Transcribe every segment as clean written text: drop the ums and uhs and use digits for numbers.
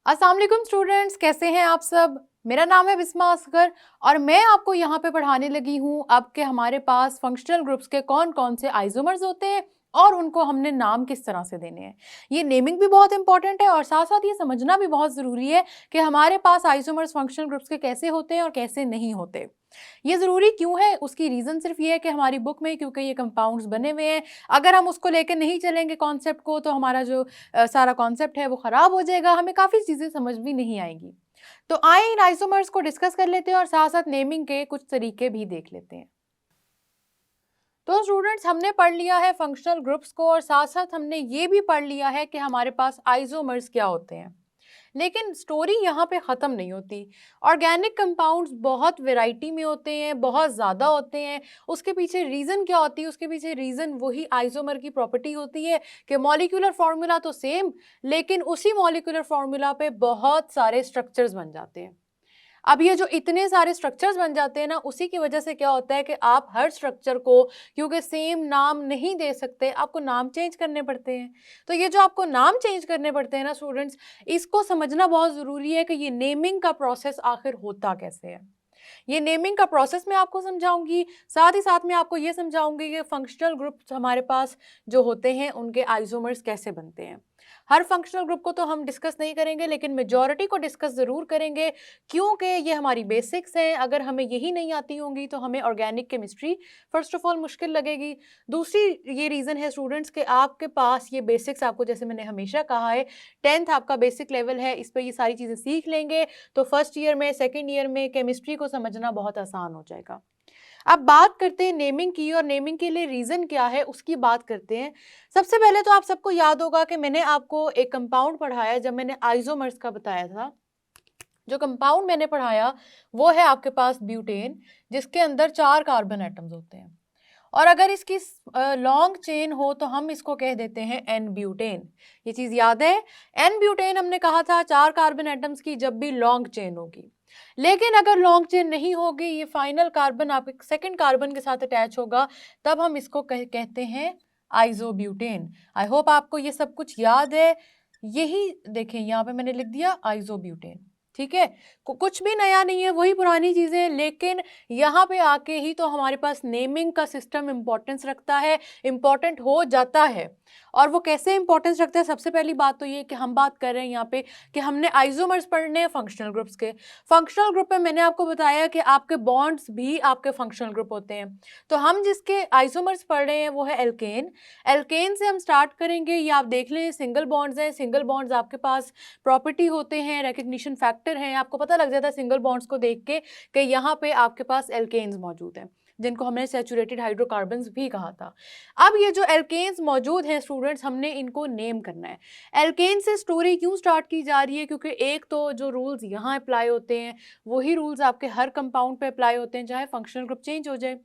अस्सलाम वालेकुम स्टूडेंट्स, कैसे हैं आप सब। मेरा नाम है बिस्मा असगर और मैं आपको यहाँ पे पढ़ाने लगी हूँ अब के हमारे पास फंक्शनल ग्रुप्स के कौन कौन से आइसोमर्स होते हैं और उनको हमने नाम किस तरह से देने हैं। ये नेमिंग भी बहुत इंपॉर्टेंट है और साथ साथ ये समझना भी बहुत ज़रूरी है कि हमारे पास आइसोमर्स फंक्शनल ग्रुप्स के कैसे होते हैं और कैसे नहीं होते। ये ज़रूरी क्यों है, उसकी रीज़न सिर्फ ये है कि हमारी बुक में क्योंकि ये कंपाउंड्स बने हुए हैं, अगर हम उसको लेकर नहीं चलेंगे कॉन्सेप्ट को तो हमारा जो सारा कॉन्सेप्ट है वो ख़राब हो जाएगा, हमें काफ़ी चीज़ें समझ भी नहीं आएंगी। तो आए इन आइसोमर्स को डिस्कस कर लेते हैं और साथ साथ नेमिंग के कुछ तरीके भी देख लेते हैं। तो स्टूडेंट्स, हमने पढ़ लिया है फंक्शनल ग्रुप्स को और साथ साथ हमने ये भी पढ़ लिया है कि हमारे पास आइसोमर्स क्या होते हैं। लेकिन स्टोरी यहाँ पे ख़त्म नहीं होती। ऑर्गेनिक कंपाउंड्स बहुत वैरायटी में होते हैं, बहुत ज़्यादा होते हैं। उसके पीछे रीज़न क्या होती है? उसके पीछे रीज़न वही आइसोमर की प्रॉपर्टी होती है कि मॉलिक्यूलर फार्मूला तो सेम, लेकिन उसी मॉलिक्यूलर फार्मूला पे बहुत सारे स्ट्रक्चर्स बन जाते हैं। अब ये जो इतने सारे स्ट्रक्चर्स बन जाते हैं ना, उसी की वजह से क्या होता है कि आप हर स्ट्रक्चर को क्योंकि सेम नाम नहीं दे सकते, आपको नाम चेंज करने पड़ते हैं। तो ये जो आपको नाम चेंज करने पड़ते हैं ना स्टूडेंट्स, इसको समझना बहुत ज़रूरी है कि ये नेमिंग का प्रोसेस आखिर होता कैसे है। ये नेमिंग का प्रोसेस मैं आपको समझाऊंगी, साथ ही साथ मैं आपको ये समझाऊंगी कि फंक्शनल ग्रुप्स हमारे पास जो होते हैं उनके आइसोमर्स कैसे बनते हैं। हर फंक्शनल ग्रुप को तो हम डिस्कस नहीं करेंगे, लेकिन मेजॉरिटी को डिस्कस ज़रूर करेंगे क्योंकि ये हमारी बेसिक्स हैं। अगर हमें यही नहीं आती होंगी तो हमें organic chemistry first of all मुश्किल लगेगी। दूसरी ये रीज़न है स्टूडेंट्स कि आपके पास ये बेसिक्स, आपको जैसे मैंने हमेशा कहा है 10th आपका बेसिक लेवल है, इस पर ये सारी चीज़ें सीख लेंगे तो फर्स्ट ईयर में सेकेंड ईयर में केमिस्ट्री को समझना बहुत आसान हो जाएगा। अब बात करते हैं नेमिंग की, और नेमिंग के लिए रीज़न क्या है उसकी बात करते हैं। सबसे पहले तो आप सबको याद होगा कि मैंने आपको एक कंपाउंड पढ़ाया जब मैंने आइसोमर्स का बताया था। जो कंपाउंड मैंने पढ़ाया वो है आपके पास ब्यूटेन, जिसके अंदर 4 कार्बन एटम्स होते हैं। और अगर इसकी लॉन्ग चेन हो तो हम इसको कह देते हैं एन ब्यूटेन। ये चीज़ याद है, एन ब्यूटेन हमने कहा था 4 कार्बन एटम्स की जब भी लॉन्ग चेन होगी। लेकिन अगर लॉन्ग चेन नहीं होगी, ये फाइनल कार्बन आपके सेकंड कार्बन के साथ अटैच होगा, तब हम इसको कहते हैं आइसोब्यूटेन। आई होप आपको ये सब कुछ याद है। यही देखें यहाँ पे मैंने लिख दिया आइसोब्यूटेन, ठीक है। कुछ भी नया नहीं है, वही पुरानी चीज़ें, लेकिन यहाँ पे आके ही तो हमारे पास नेमिंग का सिस्टम इम्पोर्टेंस रखता है, इम्पोर्टेंट हो जाता है। और वो कैसे इंपॉर्टेंस रखता है, सबसे पहली बात तो ये कि हम बात कर रहे हैं यहाँ पे कि हमने आइसोमर्स पढ़ने हैं फंक्शनल ग्रुप्स के। फंक्शनल ग्रुप में मैंने आपको बताया कि आपके बॉन्ड्स भी आपके फंक्शनल ग्रुप होते हैं। तो हम जिसके आइसोमर्स पढ़ रहे हैं वो है एल्केन। एल्केन से हम स्टार्ट करेंगे। ये आप देख लें सिंगल बॉन्ड्स हैं। सिंगल बॉन्ड्स आपके पास प्रॉपर्टी होते हैं, रिकग्निशन फैक्टर हैं, आपको पता लग जाता है सिंगल बॉन्ड्स को देख के कि यहाँ पे आपके पास एल्केन्स मौजूद हैं, जिनको हमने सैचुरेटेड हाइड्रोकार्बन्स भी कहा था। अब ये जो एल्केन्स मौजूद हैं स्टूडेंट्स, हमने इनको नेम करना है। एल्केन से स्टोरी क्यों स्टार्ट की जा रही है? क्योंकि एक तो जो रूल्स यहाँ अप्लाई होते हैं वही रूल्स आपके हर कंपाउंड पे अप्लाई होते हैं, चाहे फंक्शनल ग्रुप चेंज हो जाए।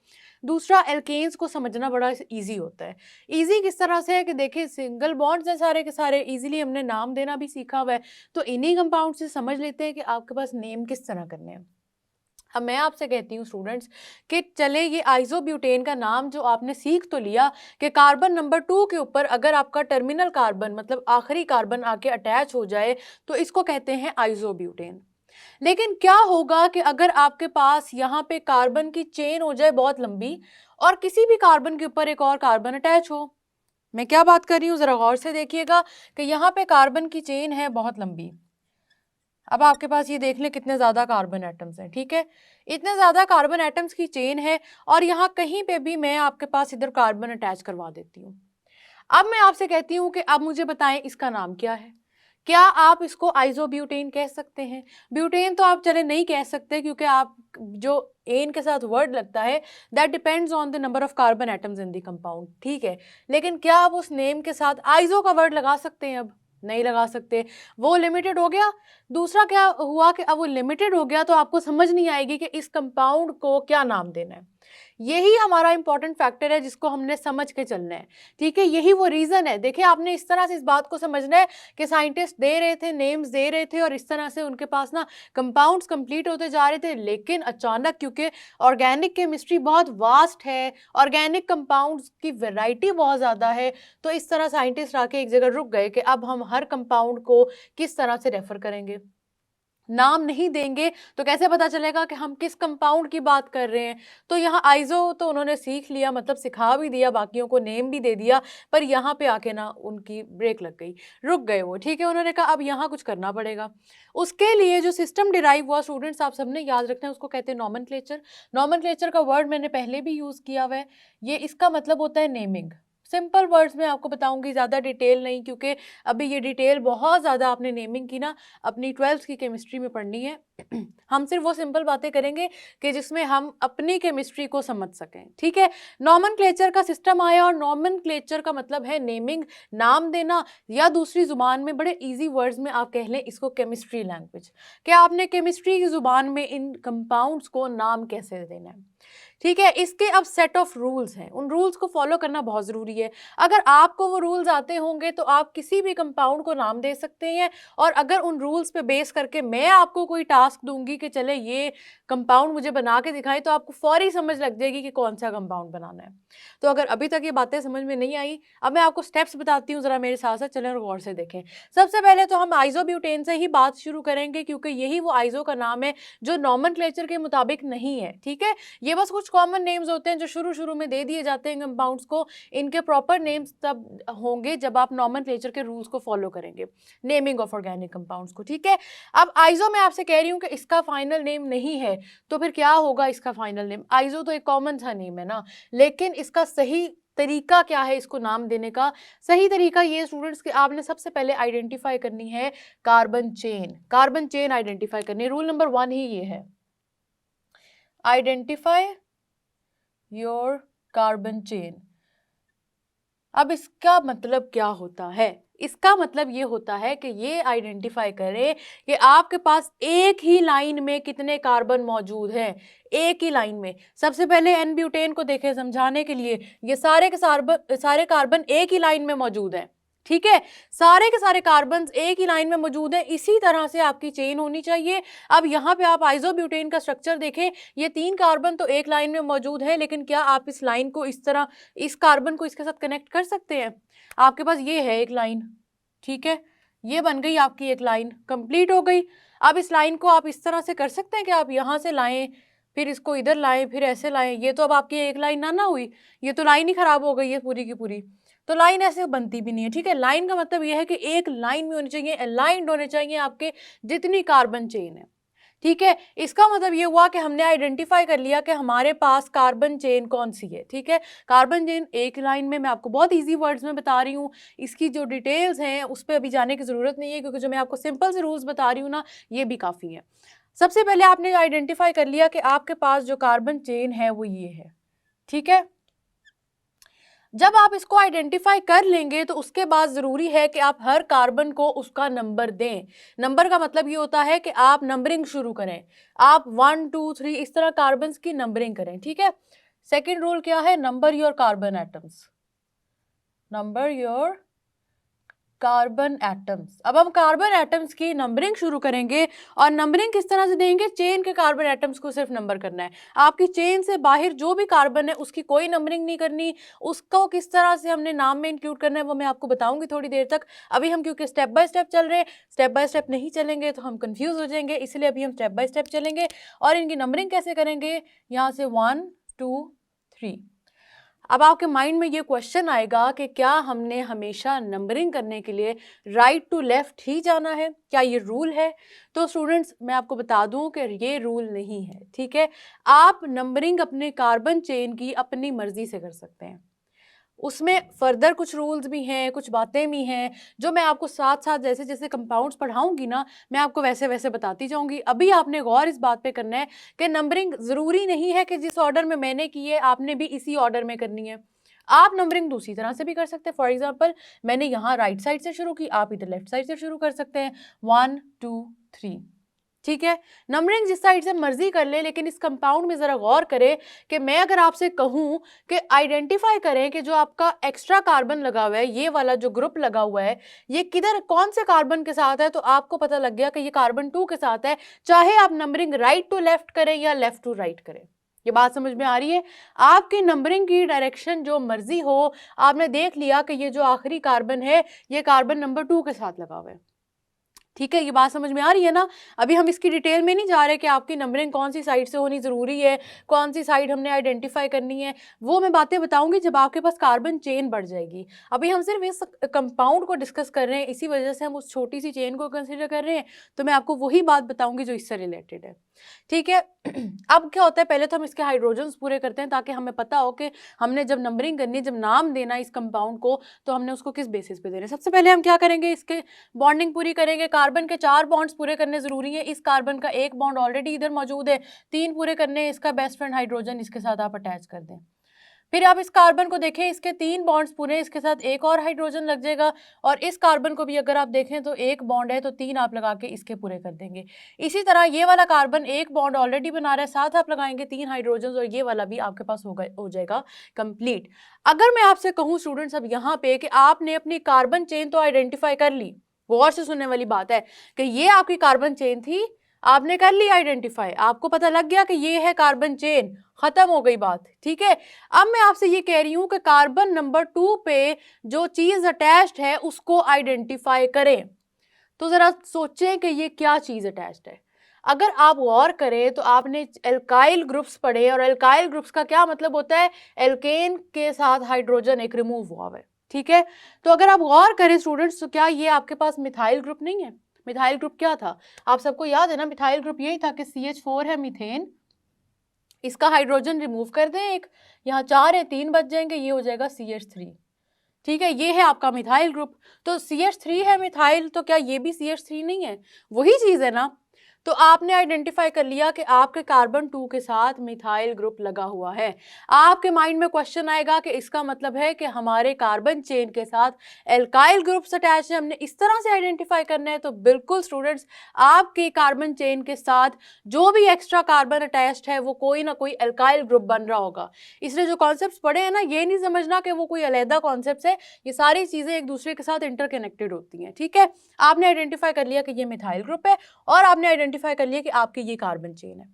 दूसरा, एल्केन्स को समझना बड़ा इजी होता है। इजी किस तरह से है कि देखिए सिंगल बॉन्ड्स हैं सारे के सारे, इजीली हमने नाम देना भी सीखा हुआ है। तो इन्हीं कंपाउंड से समझ लेते हैं कि आपके पास नेम किस तरह करने हैं। अब मैं आपसे कहती हूँ स्टूडेंट्स कि चले ये आइसोब्यूटेन का नाम जो आपने सीख तो लिया कि कार्बन नंबर 2 के ऊपर अगर आपका टर्मिनल कार्बन मतलब आखिरी कार्बन आके अटैच हो जाए तो इसको कहते हैं आइसोब्यूटेन। लेकिन क्या होगा कि अगर आपके पास यहाँ पे कार्बन की चेन हो जाए बहुत लंबी और किसी भी कार्बन के ऊपर एक और कार्बन अटैच हो? मैं क्या बात कर रही हूँ, जरा गौर से देखिएगा कि यहाँ पे कार्बन की चेन है बहुत लंबी। अब आपके पास ये देख लें कितने ज़्यादा कार्बन एटम्स हैं, ठीक है। इतने ज़्यादा कार्बन एटम्स की चेन है और यहाँ कहीं पे भी मैं आपके पास इधर कार्बन अटैच करवा देती हूँ। अब मैं आपसे कहती हूँ कि अब मुझे बताएं इसका नाम क्या है। क्या आप इसको आइसोब्यूटेन कह सकते हैं? ब्यूटेन तो आप चले नहीं कह सकते क्योंकि आप जो एन के साथ वर्ड लगता है that depends on the number of carbon atoms in the compound, ठीक है। लेकिन क्या आप उस नेम के साथ आइसो का वर्ड लगा सकते हैं? अब नहीं लगा सकते, वो लिमिटेड हो गया। दूसरा क्या हुआ कि अब वो लिमिटेड हो गया तो आपको समझ नहीं आएगी कि इस कंपाउंड को क्या नाम देना है। यही हमारा इंपॉर्टेंट फैक्टर है जिसको हमने समझ के चलना है, ठीक है। यही वो रीज़न है। देखिए आपने इस तरह से इस बात को समझना है कि साइंटिस्ट दे रहे थे, नेम्स दे रहे थे और इस तरह से उनके पास ना कंपाउंड्स कंप्लीट होते जा रहे थे, लेकिन अचानक क्योंकि ऑर्गेनिक केमिस्ट्री बहुत वास्ट है, ऑर्गेनिक कंपाउंड्स की वैरायटी बहुत ज़्यादा है, तो इस तरह साइंटिस्ट आके एक जगह रुक गए कि अब हम हर कंपाउंड को किस तरह से रेफर करेंगे। नाम नहीं देंगे तो कैसे पता चलेगा कि हम किस कंपाउंड की बात कर रहे हैं। तो यहाँ आइजो तो उन्होंने सीख लिया, मतलब सिखा भी दिया, बाकियों को नेम भी दे दिया, पर यहाँ पे आके ना उनकी ब्रेक लग गई, रुक गए वो, ठीक है। उन्होंने कहा अब यहाँ कुछ करना पड़ेगा। उसके लिए जो सिस्टम डिराइव हुआ स्टूडेंट्स, आप सबने याद रखना है, उसको कहते हैं नॉमेनक्लेचर। नॉमेनक्लेचर का वर्ड मैंने पहले भी यूज़ किया हुआ है। ये इसका मतलब होता है नेमिंग। सिंपल वर्ड्स में आपको बताऊंगी, ज़्यादा डिटेल नहीं, क्योंकि अभी ये डिटेल बहुत ज़्यादा आपने नेमिंग की ना अपनी 12th की केमिस्ट्री में पढ़नी है। हम सिर्फ वो सिंपल बातें करेंगे कि जिसमें हम अपनी केमिस्ट्री को समझ सकें, ठीक है। नॉमेनक्लेचर का सिस्टम आया और नॉमेनक्लेचर का मतलब है नेमिंग, नाम देना, या दूसरी ज़ुबान में बड़े इजी वर्ड्स में आप कह लें इसको केमिस्ट्री लैंग्वेज, कि आपने केमिस्ट्री की ज़ुबान में इन कंपाउंड्स को नाम कैसे देना है, ठीक है। इसके अब सेट ऑफ रूल्स हैं, उन रूल्स को फॉलो करना बहुत ज़रूरी है। अगर आपको वो रूल्स आते होंगे तो आप किसी भी कंपाउंड को नाम दे सकते हैं, और अगर उन रूल्स पे बेस करके मैं आपको कोई टास्क दूंगी कि चले ये कंपाउंड मुझे बना के दिखाएं, तो आपको फौरी समझ लग जाएगी कि कौन सा कंपाउंड बनाना है। तो अगर अभी तक ये बातें समझ में नहीं आई, अब मैं आपको स्टेप्स बताती हूँ, ज़रा मेरे साथ साथ चलें और गौर से देखें। सबसे पहले तो हम आइसोब्यूटेन से ही बात शुरू करेंगे, क्योंकि यही वो आइसो का नाम है जो नॉमेनक्लेचर के मुताबिक नहीं है, ठीक है। ये बस कुछ कॉमन नेम्स होते हैं जो शुरू शुरू में दे दिए जाते हैं कंपाउंड्स को। इनके प्रॉपर नेम्स तब होंगे जब आप नॉमेनक्लेचर के रूल्स को फॉलो करेंगे, नेमिंग ऑफ ऑर्गेनिक कंपाउंड्स को, ठीक है। अब आइसो मैं आपसे कह रही हूँ कि इसका फाइनल नेम नहीं है, तो फिर क्या होगा इसका फाइनल नेम? आइसो तो एक कॉमन सा नेम है ना, लेकिन इसका सही तरीका क्या है इसको नाम देने का? सही तरीका ये स्टूडेंट्स कि आपने सबसे पहले आइडेंटिफाई करनी है carbon chain. Carbon chain identify करनी है, रूल नंबर 1 ही ये है, आइडेंटिफाई योर कार्बन चेन। अब इसका मतलब क्या होता है? इसका मतलब ये होता है कि ये आइडेंटिफाई करें कि आपके पास एक ही लाइन में कितने कार्बन मौजूद हैं, एक ही लाइन में। सबसे पहले एन ब्यूटेन को देखें समझाने के लिए, ये सारे कार्बन एक ही लाइन में मौजूद हैं, ठीक है। सारे के सारे कार्बन एक ही लाइन में मौजूद हैं, इसी तरह से आपकी चेन होनी चाहिए। अब यहाँ पे आप आइसोब्यूटेन का स्ट्रक्चर देखें, ये 3 कार्बन तो एक लाइन में मौजूद है, लेकिन क्या आप इस लाइन को इस तरह, इस कार्बन को इसके साथ कनेक्ट कर सकते हैं? आपके पास ये है एक लाइन, ठीक है, ये बन गई आपकी एक लाइन, कंप्लीट हो गई। अब इस लाइन को आप इस तरह से कर सकते हैं कि आप यहाँ से लाएं, फिर इसको इधर लाएं, फिर ऐसे लाएं। ये तो अब आपकी एक लाइन ना हुई, ये तो लाइन ही खराब हो गई है पूरी की पूरी। तो लाइन ऐसे बनती भी नहीं है, ठीक है। लाइन का मतलब ये है कि एक लाइन में होनी चाहिए, अलाइंड होने चाहिए आपके जितनी कार्बन चेन है, ठीक है। इसका मतलब ये हुआ कि हमने आइडेंटिफाई कर लिया कि हमारे पास कार्बन चेन कौन सी है, ठीक है। कार्बन चेन एक लाइन में, मैं आपको बहुत इजी वर्ड्स में बता रही हूँ, इसकी जो डिटेल्स हैं उस पर अभी जाने की ज़रूरत नहीं है, क्योंकि जो मैं आपको सिंपल से रूल्स बता रही हूँ ना, ये भी काफ़ी है। सबसे पहले आपने आइडेंटिफाई कर लिया कि आपके पास जो कार्बन चेन है वो ये है, ठीक है। जब आप इसको आइडेंटिफाई कर लेंगे तो उसके बाद ज़रूरी है कि आप हर कार्बन को उसका नंबर दें। नंबर का मतलब ये होता है कि आप नंबरिंग शुरू करें, आप 1 2 3 इस तरह कार्बन्स की नंबरिंग करें, ठीक है। सेकेंड रूल क्या है? Number your carbon atoms, number your carbon atoms. अब हम कार्बन एटम्स की नंबरिंग शुरू करेंगे, और नंबरिंग किस तरह से देंगे? चेन के कार्बन एटम्स को सिर्फ नंबर करना है। आपकी चेन से बाहर जो भी कार्बन है उसकी कोई नंबरिंग नहीं करनी। उसको किस तरह से हमने नाम में इंक्लूड करना है वो मैं आपको बताऊंगी थोड़ी देर तक। अभी हम क्योंकि स्टेप बाय स्टेप चल रहे हैं, स्टेप बाय स्टेप नहीं चलेंगे तो हम कंफ्यूज हो जाएंगे, इसलिए अभी हम स्टेप बाय स्टेप चलेंगे। और इनकी नंबरिंग कैसे करेंगे? यहाँ से 1 2 3। अब आपके माइंड में ये क्वेश्चन आएगा कि क्या हमने हमेशा नंबरिंग करने के लिए राइट टू लेफ्ट ही जाना है? क्या ये रूल है? तो स्टूडेंट्स मैं आपको बता दूं कि ये रूल नहीं है, ठीक है। आप नंबरिंग अपने कार्बन चेन की अपनी मर्जी से कर सकते हैं। उसमें फर्दर कुछ रूल्स भी हैं, कुछ बातें भी हैं, जो मैं आपको साथ साथ जैसे जैसे कंपाउंड्स पढ़ाऊंगी ना, मैं आपको वैसे वैसे बताती जाऊंगी। अभी आपने गौर इस बात पे करना है कि नंबरिंग ज़रूरी नहीं है कि जिस ऑर्डर में मैंने की है आपने भी इसी ऑर्डर में करनी है। आप नंबरिंग दूसरी तरह से भी कर सकते हैं। फॉर एग्जाम्पल मैंने यहाँ राइट साइड से शुरू की, आप इधर लेफ्ट साइड से शुरू कर सकते हैं, 1 2 3। ठीक है, नंबरिंग जिस साइड से मर्जी कर ले, लेकिन इस कंपाउंड में जरा गौर करें कि मैं अगर आपसे कहूं कि आइडेंटिफाई करें कि जो आपका एक्स्ट्रा कार्बन लगा हुआ है, ये वाला जो ग्रुप लगा हुआ है, ये किधर कौन से कार्बन के साथ है, तो आपको पता लग गया कि ये कार्बन 2 के साथ है, चाहे आप नंबरिंग राइट टू लेफ्ट करें या लेफ्ट टू राइट करें। ये बात समझ में आ रही है? आपकी नंबरिंग की डायरेक्शन जो मर्जी हो, आपने देख लिया कि ये जो आखिरी कार्बन है ये कार्बन नंबर 2 के साथ लगा हुआ है। ठीक है, ये बात समझ में आ रही है ना? अभी हम इसकी डिटेल में नहीं जा रहे कि आपकी नंबरिंग कौन सी साइड से होनी ज़रूरी है, कौन सी साइड हमने आइडेंटिफाई करनी है, वो मैं बातें बताऊंगी जब आपके पास कार्बन चेन बढ़ जाएगी। अभी हम सिर्फ इस कंपाउंड को डिस्कस कर रहे हैं, इसी वजह से हम उस छोटी सी चेन को कंसिडर कर रहे हैं, तो मैं आपको वही बात बताऊंगी जो इससे रिलेटेड है। ठीक है, अब क्या होता है, पहले तो हम इसके हाइड्रोजन्स पूरे करते हैं ताकि हमें पता हो कि हमने जब नंबरिंग करनी है, जब नाम देना इस कंपाउंड को, तो हमने उसको किस बेसिस पे देना है। सबसे पहले हम क्या करेंगे, इसके बॉन्डिंग पूरी करेंगे। कार्बन के 4 बॉन्ड्स पूरे करने जरूरी है। इस कार्बन का एक बॉन्ड ऑलरेडी इधर मौजूद है, 3 पूरे करने, इसका बेस्ट फ्रेंड हाइड्रोजन इसके साथ आप अटैच कर दें। फिर आप इस कार्बन को देखें, इसके 3 बॉन्ड्स पूरे, इसके साथ एक और हाइड्रोजन लग जाएगा, और इस कार्बन को भी अगर आप देखें तो एक बॉन्ड है, तो 3 आप लगा के इसके पूरे कर देंगे। इसी तरह ये वाला कार्बन एक बॉन्ड ऑलरेडी बना रहा है, साथ आप लगाएंगे 3 हाइड्रोजन, और ये वाला भी आपके पास हो जाएगा कंप्लीट। अगर मैं आपसे कहूँ स्टूडेंट्स अब यहाँ पे कि आपने अपनी कार्बन चेन तो आइडेंटिफाई कर ली, गौर से सुनने वाली बात है कि ये आपकी कार्बन चेन थी, आपने कर ली आइडेंटिफाई, आपको पता लग गया कि ये है कार्बन चेन, खत्म हो गई बात। ठीक है, अब मैं आपसे ये कह रही हूं कि कार्बन नंबर 2 पे जो चीज अटैच्ड है उसको आइडेंटिफाई करें। तो जरा सोचें कि ये क्या चीज अटैच्ड है। अगर आप गौर करें तो आपने एल्काइल ग्रुप्स पढ़े, और एल्काइल ग्रुप्स का क्या मतलब होता है, एल्केन के साथ हाइड्रोजन एक रिमूव हुआ है। ठीक है, तो अगर आप गौर करें स्टूडेंट्स, तो क्या ये आपके पास मिथाइल ग्रुप नहीं है? मिथाइल ग्रुप क्या था, आप सबको याद है ना? मिथाइल ग्रुप यही था कि CH4 है मीथेन, इसका हाइड्रोजन रिमूव कर दें एक, यहाँ 4 है, 3 बच जाएंगे, ये हो जाएगा CH3। ठीक है, ये है आपका मिथाइल ग्रुप। तो CH3 है मिथाइल, तो क्या ये भी CH3 नहीं है? वही चीज है ना। तो आपने आइडेंटिफाई कर लिया कि आपके कार्बन 2 के साथ मिथाइल ग्रुप लगा हुआ है। आपके माइंड में क्वेश्चन आएगा कि इसका मतलब है कि हमारे कार्बन चेन के साथ एल्काइल ग्रुप्स अटैच है, हमने इस तरह से आइडेंटिफाई करना है। तो बिल्कुल स्टूडेंट्स, आपके कार्बन चेन के साथ जो भी एक्स्ट्रा कार्बन अटैच्ड है वो कोई ना कोई एल्काइल ग्रुप बन रहा होगा। इसलिए जो कॉन्सेप्ट पढ़े हैं ना, ये नहीं समझना कि वो कोई अलग कॉन्सेप्ट है, ये सारी चीजें एक दूसरे के साथ इंटरकनेक्टेड होती हैं। ठीक है, आपने आइडेंटिफाई कर लिया कि ये मिथाइल ग्रुप है, और आपने आइडेंटिफाई कर लिया कि आपकी ये कार्बन चेन है।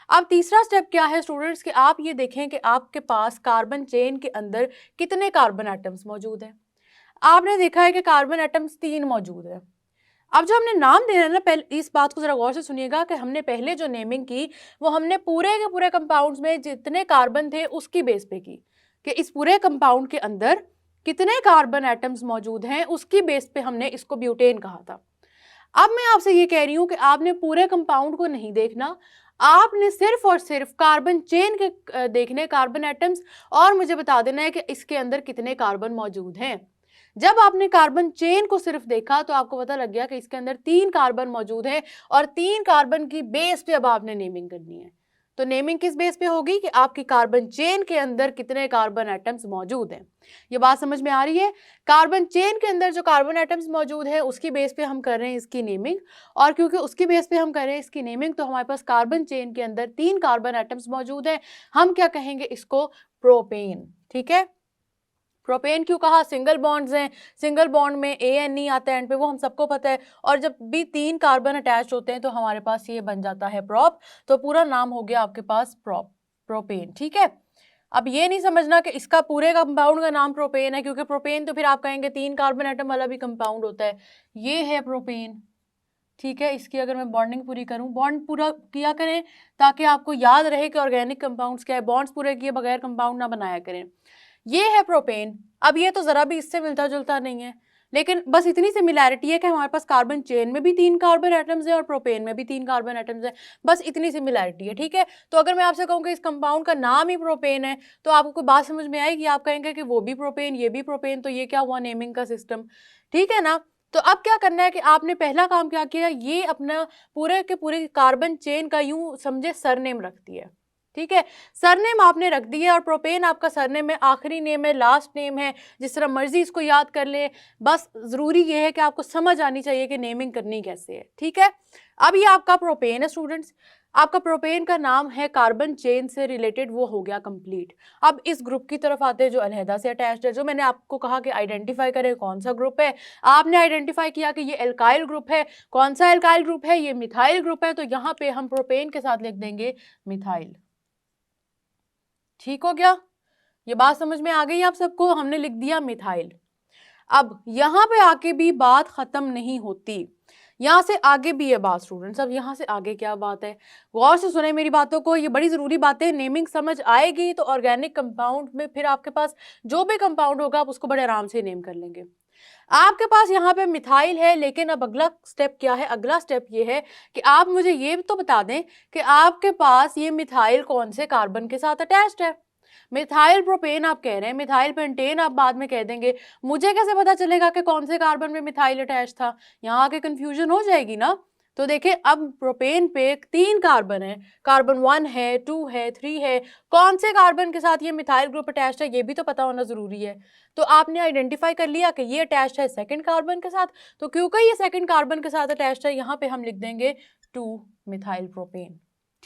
अब तीसरा स्टेप क्या है स्टूडेंट्स, कि आप ये देखें कि आपके पास कार्बन चेन के अंदर कितने कार्बन एटम्स मौजूद हैं। आपने देखा है कि कार्बन एटम्स 3 मौजूद है। अब जो हमने नाम देना है ना, पहले इस बात को जरा गौर से सुनिएगा कि हमने पहले जो नेमिंग की वो हमने पूरे के पूरे कंपाउंड्स में जितने कार्बन थे उसकी बेस पे की, कि इस पूरे कंपाउंड के अंदर कितने कार्बन एटम्स मौजूद हैं, उसकी बेस पे हमने इसको ब्यूटेन कहा था। अब मैं आपसे ये कह रही हूं कि आपने पूरे कंपाउंड को नहीं देखना, आपने सिर्फ और सिर्फ कार्बन चेन के देखने कार्बन एटम्स, और मुझे बता देना है कि इसके अंदर कितने कार्बन मौजूद हैं। जब आपने कार्बन चेन को सिर्फ देखा तो आपको पता लग गया कि इसके अंदर 3 कार्बन मौजूद हैं, और 3 कार्बन की बेस पे अब आपने नेमिंग करनी है। तो नेमिंग किस बेस पे होगी, कि आपकी कार्बन चेन के अंदर कितने कार्बन एटम्स मौजूद हैं। ये बात समझ में आ रही है? कार्बन चेन के अंदर जो कार्बन एटम्स मौजूद है उसकी बेस पे हम कर रहे हैं इसकी नेमिंग, और क्योंकि उसकी बेस पे हम कर रहे हैं इसकी नेमिंग, तो हमारे पास कार्बन चेन के अंदर 3 कार्बन एटम्स मौजूद हैं। हम क्या कहेंगे इसको, प्रोपेन। ठीक है, प्रोपेन क्यों कहा, सिंगल बॉन्ड्स हैं, सिंगल बॉन्ड में ANE आता है एंड पे, वो हम सबको पता है, और जब भी 3 कार्बन अटैच होते हैं तो हमारे पास ये बन जाता है प्रोप, तो पूरा नाम हो गया आपके पास प्रोपेन। ठीक है, अब ये नहीं समझना कि इसका पूरे कंपाउंड का नाम प्रोपेन है, क्योंकि प्रोपेन तो फिर आप कहेंगे 3 कार्बन एटम वाला भी कंपाउंड होता है। ये है प्रोपेन। ठीक है, इसकी अगर मैं बॉन्डिंग पूरी करूं, बॉन्ड पूरा किया करें ताकि आपको याद रहे कि ऑर्गेनिक कंपाउंड्स क्या है, बॉन्ड्स पूरे किए बगैर कंपाउंड ना बनाया करें। ये है प्रोपेन। अब ये तो जरा भी इससे मिलता जुलता नहीं है, लेकिन बस इतनी सिमिलैरिटी है कि हमारे पास कार्बन चेन में भी 3 कार्बन एटम्स है और प्रोपेन में भी 3 कार्बन एटम्स है, बस इतनी सिमिलैरिटी है। ठीक है, तो अगर मैं आपसे कहूँ कि इस कंपाउंड का नाम ही प्रोपेन है, तो आपको कोई बात समझ में आएगी, आप कहेंगे कि वो भी प्रोपेन ये भी प्रोपेन, तो ये क्या हुआ नेमिंग का सिस्टम। ठीक है ना, तो अब क्या करना है कि आपने पहला काम क्या किया, ये अपना पूरे के पूरे कार्बन चेन का यूं समझे सरनेम रख दिया। ठीक है, सरनेम आपने रख दिया और प्रोपेन आपका सरनेम है, आखिरी नेम है, लास्ट नेम है, जिस तरह मर्जी इसको याद कर ले, बस जरूरी ये है कि आपको समझ आनी चाहिए कि नेमिंग करनी कैसे है। ठीक है, अब ये आपका प्रोपेन है स्टूडेंट्स, आपका प्रोपेन का नाम है, कार्बन चेन से रिलेटेड वो हो गया कंप्लीट। अब इस ग्रुप की तरफ आते हैं जो अलहदा से अटैच्ड है, जो मैंने आपको कहा कि आइडेंटिफाई करें कौन सा ग्रुप है। आपने आइडेंटिफाई किया कि ये एल्काइल ग्रुप है, कौन सा एल्काइल ग्रुप है, ये मिथाइल ग्रुप है, तो यहाँ पे हम प्रोपेन के साथ लिख देंगे मिथाइल। ठीक हो गया, ये बात समझ में आ गई आप सबको, हमने लिख दिया मिथाइल। अब यहां पे आके भी बात खत्म नहीं होती, यहां से आगे भी है बात स्टूडेंट्स। अब यहां से आगे क्या बात है, गौर से सुने मेरी बातों को, ये बड़ी जरूरी बातें, नेमिंग समझ आएगी तो ऑर्गेनिक कंपाउंड में फिर आपके पास जो भी कंपाउंड होगा आप उसको बड़े आराम से नेम कर लेंगे। आपके पास यहाँ पे मिथाइल है, लेकिन अब अगला स्टेप क्या है, अगला स्टेप ये है कि आप मुझे ये तो बता दें कि आपके पास ये मिथाइल कौन से कार्बन के साथ अटैच्ड है। मिथाइल प्रोपेन आप कह रहे हैं, मिथाइल पेंटेन आप बाद में कह देंगे, मुझे कैसे पता चलेगा कि कौन से कार्बन में मिथाइल अटैच था, यहाँ आके कंफ्यूजन हो जाएगी ना। तो देखिए अब प्रोपेन पे 3 कार्बन है, कार्बन 1 है, 2 है, 3 है, कौन से कार्बन के साथ ये मिथाइल ग्रुप अटैच्ड है ये भी तो पता होना जरूरी है। तो आपने आइडेंटिफाई कर लिया कि ये अटैच्ड है सेकंड कार्बन के साथ, तो क्योंकि ये सेकंड कार्बन के साथ अटैच्ड है यहाँ पे हम लिख देंगे 2 मिथाइल प्रोपेन।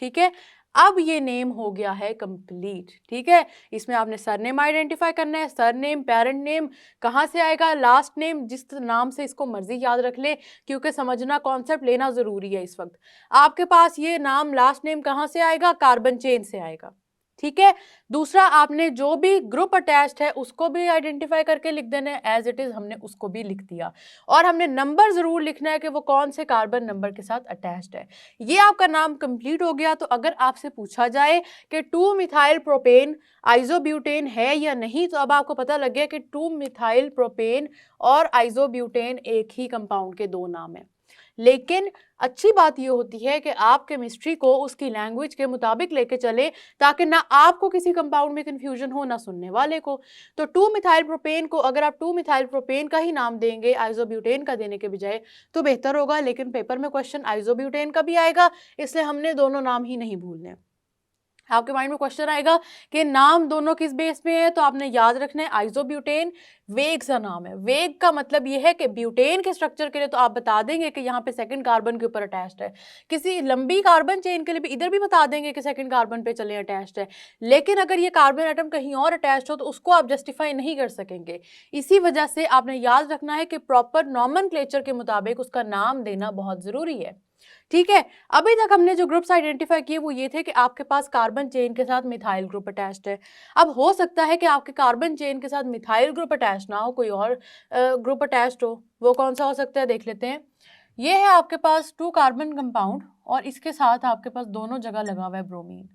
ठीक है, अब ये नेम हो गया है कंप्लीट। ठीक है, इसमें आपने सरनेम आइडेंटिफाई करना है, सरनेम, पेरेंट नेम कहाँ से आएगा, लास्ट नेम, जिस नाम से इसको मर्जी याद रख ले, क्योंकि समझना कॉन्सेप्ट लेना जरूरी है इस वक्त। आपके पास ये नाम लास्ट नेम कहाँ से आएगा, कार्बन चेन से आएगा। ठीक है, दूसरा आपने जो भी ग्रुप अटैच्ड है उसको भी आइडेंटिफाई करके लिख देना है, एज इट इज हमने उसको भी लिख दिया, और हमने नंबर जरूर लिखना है कि वो कौन से कार्बन नंबर के साथ अटैच्ड है। ये आपका नाम कंप्लीट हो गया। तो अगर आपसे पूछा जाए कि 2 मिथाइल प्रोपेन आइसोब्यूटेन है या नहीं, तो अब आपको पता लग गया कि 2 मिथाइल प्रोपेन और आइसोब्यूटेन एक ही कंपाउंड के 2 नाम है। लेकिन अच्छी बात यह होती है कि आप केमिस्ट्री को उसकी लैंग्वेज के मुताबिक लेके चले, ताकि ना आपको किसी कंपाउंड में कंफ्यूजन हो ना सुनने वाले को। तो 2 मिथाइल प्रोपेन को अगर आप 2 मिथाइल प्रोपेन का ही नाम देंगे आइसोब्यूटेन का देने के बजाय तो बेहतर होगा, लेकिन पेपर में क्वेश्चन आइसोब्यूटेन का भी आएगा, इसलिए हमने दोनों नाम ही नहीं भूलने। आपके माइंड में क्वेश्चन आएगा कि नाम दोनों किस बेस पे है, तो आपने याद रखना है आइसोब्यूटेन वेग सा नाम है। वेग का मतलब ये है कि ब्यूटेन के स्ट्रक्चर के लिए तो आप बता देंगे कि यहाँ पे सेकंड कार्बन के ऊपर अटैच्ड है, किसी लंबी कार्बन चेन के लिए भी इधर भी बता देंगे कि सेकंड कार्बन पे चले अटैच्ड है, लेकिन अगर ये कार्बन एटम कहीं और अटैच्ड हो तो उसको आप जस्टिफाई नहीं कर सकेंगे। इसी वजह से आपने याद रखना है कि प्रॉपर नॉमेनक्लेचर के मुताबिक उसका नाम देना बहुत जरूरी है। ठीक है, अभी तक हमने जो ग्रुप्स आइडेंटिफाई किए वो ये थे कि आपके पास कार्बन चेन के साथ मिथाइल ग्रुप अटैच्ड है। अब हो सकता है कि आपके कार्बन चेन के साथ मिथाइल ग्रुप अटैच ना हो, कोई और ग्रुप अटैच्ड हो। वो कौन सा हो सकता है देख लेते हैं। ये है आपके पास 2 कार्बन कंपाउंड और इसके साथ आपके पास दोनों जगह लगा हुआ है ब्रोमीन।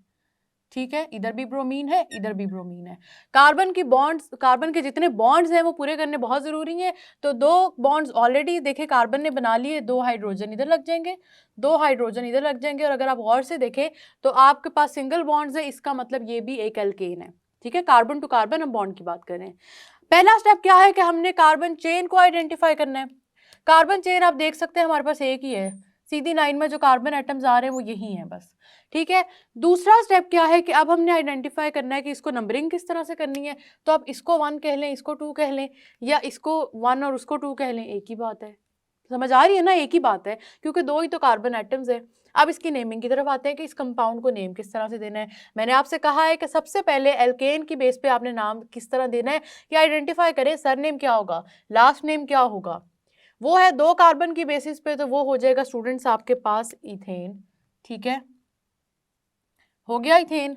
ठीक है, इधर भी ब्रोमीन है, इधर भी ब्रोमीन है। कार्बन की बॉन्ड्स, कार्बन के जितने बॉन्ड्स हैं वो पूरे करने बहुत जरूरी हैं। तो 2 बॉन्ड्स ऑलरेडी देखे कार्बन ने बना लिए, 2 हाइड्रोजन इधर लग जाएंगे, 2 हाइड्रोजन इधर लग जाएंगे, और अगर आप गौर से देखें तो आपके पास सिंगल बॉन्ड्स है, इसका मतलब ये भी एक एल्केन है। ठीक है, कार्बन टू कार्बन हम बॉन्ड की बात कर रहे हैं। पहला स्टेप क्या है कि हमने कार्बन चेन को आइडेंटिफाई करना है। कार्बन चेन आप देख सकते हैं हमारे पास एक ही है, सीधी लाइन में जो कार्बन एटम्स आ रहे हैं वो यही हैं बस। ठीक है, दूसरा स्टेप क्या है कि अब हमने आइडेंटिफाई करना है कि इसको नंबरिंग किस तरह से करनी है। तो आप इसको 1 कह लें, इसको 2 कह लें, या इसको 1 और उसको 2 कह लें, एक ही बात है। समझ आ रही है ना, एक ही बात है, क्योंकि 2 ही तो कार्बन एटम्स है। अब इसकी नेमिंग की तरफ आते हैं कि इस कंपाउंड को नेम किस तरह से देना है। मैंने आपसे कहा है कि सबसे पहले एल्केन की बेस पे आपने नाम किस तरह देना है कि आइडेंटिफाई करें, सरनेम क्या होगा, लास्ट नेम क्या होगा। वो है 2 कार्बन की बेसिस पे, तो वो हो जाएगा स्टूडेंट्स आपके पास इथेन। ठीक है, हो गया इथेन।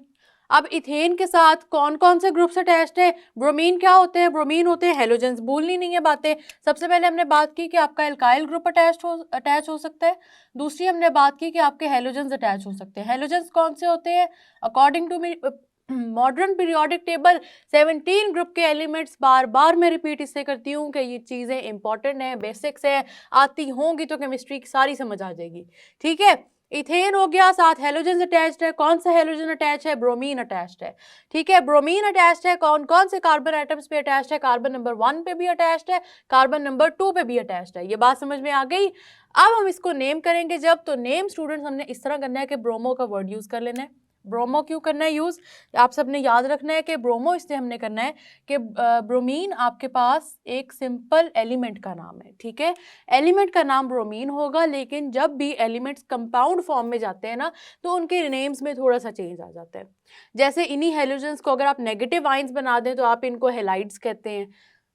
अब इथेन के साथ कौन कौन से ग्रुप्स अटैच्ड हैं, ब्रोमीन क्या होते हैं, ब्रोमीन होते हैं हेलोजेंस, भूलनी नहीं है बातें। सबसे पहले हमने बात की कि आपका एल्काइल ग्रुप अटैच हो सकता है। दूसरी हमने बात की कि आपके हेलोजेंस अटैच हो सकते हैं। हेलोजेंस कौन से होते हैं, according to modern periodic table 17 group के एलिमेंट्स, बार बार मैं रिपीट इससे करती हूँ कि ये चीज़ें इंपॉर्टेंट हैं, बेसिक्स हैं, आती होंगी तो केमिस्ट्री की सारी समझ आ जाएगी। ठीक है, इथेन हो गया, साथ हेलोजन अटैच्ड है। कौन सा हेलोजन अटैच है, ब्रोमीन अटैच्ड है। ठीक है, ब्रोमीन अटैच्ड है, कौन कौन से कार्बन एटम्स पे अटैच्ड है, कार्बन नंबर 1 पे भी अटैच्ड है, कार्बन नंबर 2 पे भी अटैच्ड है। ये बात समझ में आ गई। अब हम इसको नेम करेंगे जब, तो नेम स्टूडेंट्स हमने इस तरह करना है कि ब्रोमो का वर्ड यूज कर लेना है। ब्रोमो क्यों करना है यूज, आप सबने याद रखना है कि ब्रोमो इसलिए हमने करना है कि ब्रोमीन आपके पास एक सिंपल एलिमेंट का नाम है, ठीक है। एलिमेंट का नाम ब्रोमीन होगा, लेकिन जब भी एलिमेंट्स कंपाउंड फॉर्म में जाते हैं ना तो उनके नेम्स में थोड़ा सा चेंज आ जाता है। जैसे इन्हीं हेलोजेंस को अगर आप नेगेटिव आइंस बना दें तो आप इनको हेलाइड्स कहते हैं,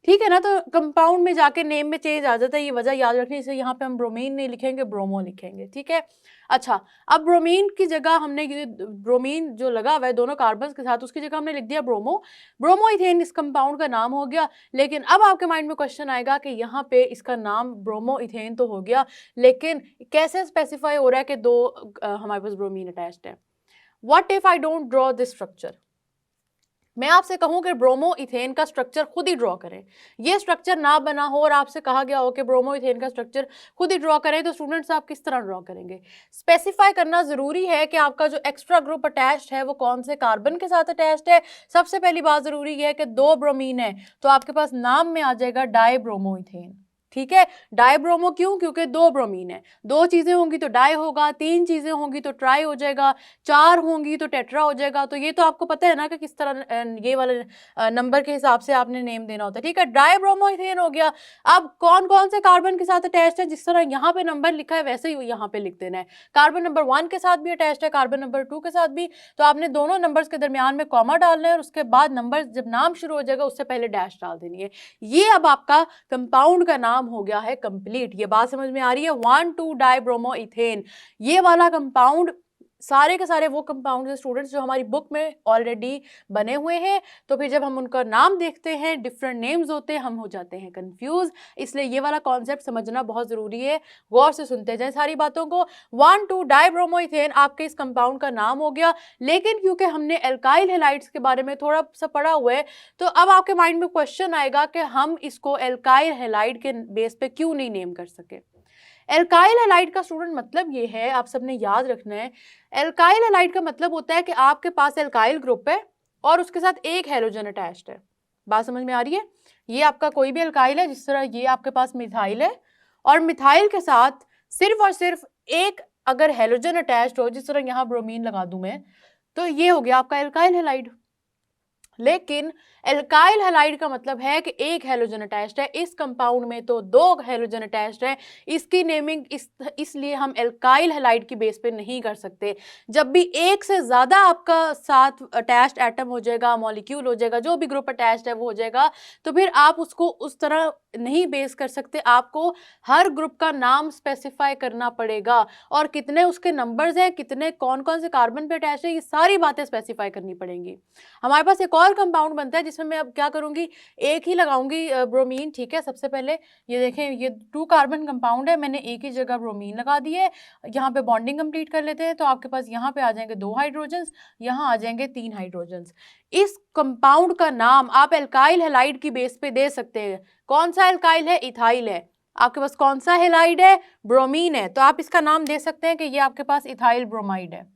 ठीक है ना। तो कंपाउंड में जाके नेम में चेंज आ जाता है, ये वजह याद रखनी। इसे यहाँ पे हम ब्रोमीन नहीं लिखेंगे, ब्रोमो लिखेंगे, ठीक है। अच्छा, अब ब्रोमीन की जगह हमने ब्रोमीन जो लगा हुआ है दोनों कार्बन के साथ, उसकी जगह हमने लिख दिया ब्रोमो। ब्रोमो इथेन इस कंपाउंड का नाम हो गया। लेकिन अब आपके माइंड में क्वेश्चन आएगा कि यहाँ पे इसका नाम ब्रोमो इथेन तो हो गया, लेकिन कैसे स्पेसिफाई हो रहा है कि दो हमारे पास ब्रोमीन अटैच्ड है। What if I don't draw this structure, मैं आपसे कहूं कि ब्रोमो इथेन का स्ट्रक्चर खुद ही ड्रॉ करें, ये स्ट्रक्चर ना बना हो और आपसे कहा गया हो कि ब्रोमो इथेन का स्ट्रक्चर खुद ही ड्रॉ करें, तो स्टूडेंट्स आप किस तरह ड्रॉ करेंगे। स्पेसिफाई करना जरूरी है कि आपका जो एक्स्ट्रा ग्रुप अटैच्ड है वो कौन से कार्बन के साथ अटैच्ड है। सबसे पहली बात जरूरी है कि दो ब्रोमीन है तो आपके पास नाम में आ जाएगा डाई ब्रोमो इथेन, ठीक है। डाई ब्रोमो क्यों, क्योंकि दो ब्रोमीन है, दो चीजें होंगी तो डाई होगा, तीन चीजें होंगी तो ट्राई हो जाएगा, चार होंगी तो टेट्रा हो जाएगा। तो ये तो आपको पता है ना कि किस तरह ये वाले नंबर के हिसाब से आपने नेम देना होता है, ठीक है। डाई ब्रोमो इथेन हो गया। अब कौन कौन से कार्बन के साथ अटैच्ड है, जिस तरह यहाँ पे नंबर लिखा है वैसे ही यहाँ पे लिख देना है। कार्बन नंबर 1 के साथ भी अटैच्ड है, कार्बन नंबर 2 के साथ भी, तो आपने दोनों नंबर्स के दरमियान में कॉमा डालना है और उसके बाद नंबर जब नाम शुरू हो जाएगा उससे पहले डैश डाल देनी है। ये अब आपका कंपाउंड का नाम हो गया है कंप्लीट। ये बात समझ में आ रही है, 1,2 डाइब्रोमो इथेन। ये वाला कंपाउंड सारे के सारे वो कंपाउंड स्टूडेंट्स जो हमारी बुक में ऑलरेडी बने हुए हैं, तो फिर जब हम उनका नाम देखते हैं डिफरेंट नेम्स होते हैं हम हो जाते हैं कंफ्यूज। इसलिए ये वाला कॉन्सेप्ट समझना बहुत जरूरी है, गौर से सुनते जाएं सारी बातों को। 1,2 डाइब्रोमो इथेन आपके इस कंपाउंड का नाम हो गया। लेकिन क्योंकि हमने एल्काइल हैलाइड्स के बारे में थोड़ा सा पढ़ा हुआ है, तो अब आपके माइंड में क्वेश्चन आएगा कि हम इसको एल्काइल हैलाइड के बेस पे क्यों नहीं नेम कर सके। एल्काइल हैलाइड का स्टूडेंट मतलब ये है, आप सबने याद रखना है, एल्काइल हैलाइड का मतलब होता है कि आपके पास एल्काइल ग्रुप है और उसके साथ एक हैलोजन अटैच्ड है। बात समझ में आ रही है। ये आपका कोई भी एल्काइल है, जिस तरह ये आपके पास मिथाइल है और मिथाइल के साथ सिर्फ और सिर्फ एक अगर हैलोजन अटैच्ड हो, जिस तरह यहाँ ब्रोमीन लगा दूं मैं, तो ये हो गया आपका एल्काइल हैलाइड। लेकिन एल्काइल हैलाइड का मतलब है कि एक हैलोजन अटैच्ड है, इस कंपाउंड में तो दो हैलोजन अटैच्ड है। इसकी नेमिंग इसलिए हम एल्काइल हैलाइड की बेस पे नहीं कर सकते। जब भी एक से ज्यादा आपका साथ अटैच्ड एटम हो जाएगा, मॉलिक्यूल हो जाएगा, जो भी ग्रुप अटैच्ड है वो हो जाएगा, तो फिर आप उसको उस तरह नहीं बेस कर सकते। आपको हर ग्रुप का नाम स्पेसिफाई करना पड़ेगा और कितने उसके नंबर्स हैं, कितने कौन कौन से कार्बन पे अटैच है, ये सारी बातें स्पेसिफाई करनी पड़ेंगी। हमारे पास एक और कंपाउंड बनता है जिसमें मैं अब क्या करूंगी, एक ही लगाऊंगी ब्रोमीन, ठीक है। सबसे पहले ये देखें, ये 2 कार्बन कंपाउंड है, मैंने एक ही जगह ब्रोमीन लगा दी है। यहाँ पे बॉन्डिंग कंप्लीट कर लेते हैं, तो आपके पास यहाँ पे आ जाएंगे 2 हाइड्रोजन्स, यहाँ आ जाएंगे 3 हाइड्रोजन्स। इस कंपाउंड का नाम आप एल्काइल हैलाइड की बेस पे दे सकते हैं। कौन सा एल्काइल है, इथाइल है। आपके पास कौन सा हैलाइड है, ब्रोमीन है, तो आप इसका नाम दे सकते हैं कि ये आपके पास इथाइल ब्रोमाइड है।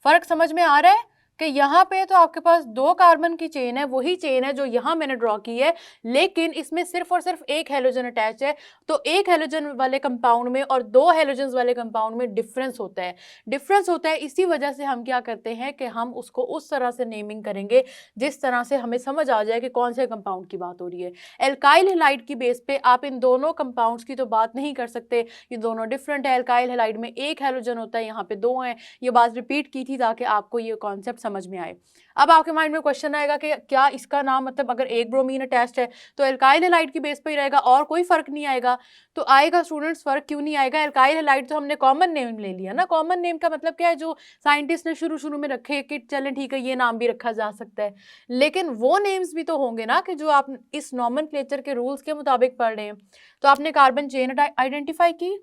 फर्क समझ में आ रहा है कि यहाँ पे तो आपके पास 2 कार्बन की चेन है, वही चेन है जो यहाँ मैंने ड्रॉ की है, लेकिन इसमें सिर्फ और सिर्फ एक हैलोजन अटैच है। तो एक हैलोजन वाले कंपाउंड में और 2 हैलोजन वाले कंपाउंड में डिफरेंस होता है। डिफरेंस होता है, इसी वजह से हम क्या करते हैं कि हम उसको उस तरह से नेमिंग करेंगे जिस तरह से हमें समझ आ जाए कि कौन से कंपाउंड की बात हो रही है। एल्काइल हैलाइड की बेस पे आप इन दोनों कंपाउंड्स की तो बात नहीं कर सकते, ये दोनों डिफरेंट है। एल्काइल हैलाइड में एक हैलोजन होता है, यहाँ पे 2 हैं। ये बात रिपीट की थी ताकि आपको ये कॉन्सेप्ट समझ में आए। अब आपके माइंड में क्वेश्चन आएगा कि क्या इसका नाम मतलब अगर एक ब्रोमीन अटैच्ड है तो एल्काइल हैलाइड की बेस पे ही रहेगा और कोई फर्क नहीं आएगा। तो आएगा स्टूडेंट्स, फर्क क्यों नहीं आएगा। एल्काइल हैलाइड तो हमने कॉमन नेम ले लिया ना। कॉमन नेम का मतलब क्या है, जो साइंटिस्ट ने शुरू में रखे कि चलें ठीक है ये नाम भी रखा जा सकता है, लेकिन वो नेम्स भी तो होंगे ना कि जो आप इस नॉमेनक्लेचर के रूल्स के मुताबिक पढ़ रहे हैं। तो आपने कार्बन चेन आइडेंटिफाई की,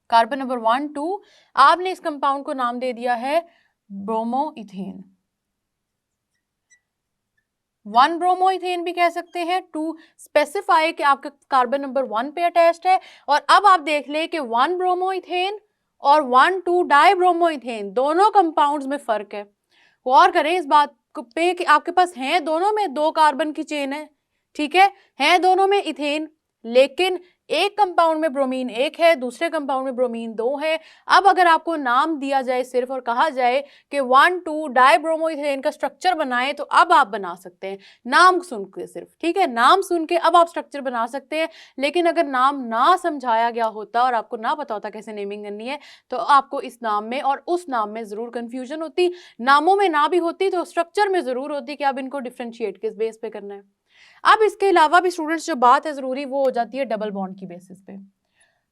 कार्बन नंबर 1 2, आपने इस कंपाउंड को नाम दे दिया है ब्रोमो इथेन। 1 ब्रोमो इथेन भी कह सकते हैं, 2 स्पेसिफाई कि आपका कार्बन नंबर 1 पे अटैच्ड है। और अब आप देख ले कि 1 ब्रोमो इथेन और 1,2 डाई ब्रोमो इथेन दोनों कंपाउंड्स में फर्क है। गौर करें इस बात पे कि आपके पास हैं दोनों में 2 कार्बन की चेन है, ठीक है दोनों में इथेन, लेकिन एक कंपाउंड में ब्रोमीन 1 है, दूसरे कंपाउंड में ब्रोमीन 2 है। अब अगर आपको नाम दिया जाए सिर्फ और कहा जाए कि 1,2 डाइब्रोमोइथेन का स्ट्रक्चर बनाए, तो अब आप बना सकते हैं नाम सुन के सिर्फ, ठीक है, नाम सुन के अब आप स्ट्रक्चर बना सकते हैं। लेकिन अगर नाम ना समझाया गया होता और आपको ना पता होता कैसे नेमिंग करनी है, तो आपको इस नाम में और उस नाम में जरूर कंफ्यूजन होती। नामों में ना भी होती तो स्ट्रक्चर में जरूर होती कि अब इनको डिफरेंशिएट किस बेस पे करना है। अब इसके अलावा भी स्टूडेंट्स जो बात है जरूरी वो हो जाती है डबल बॉन्ड की बेसिस पे।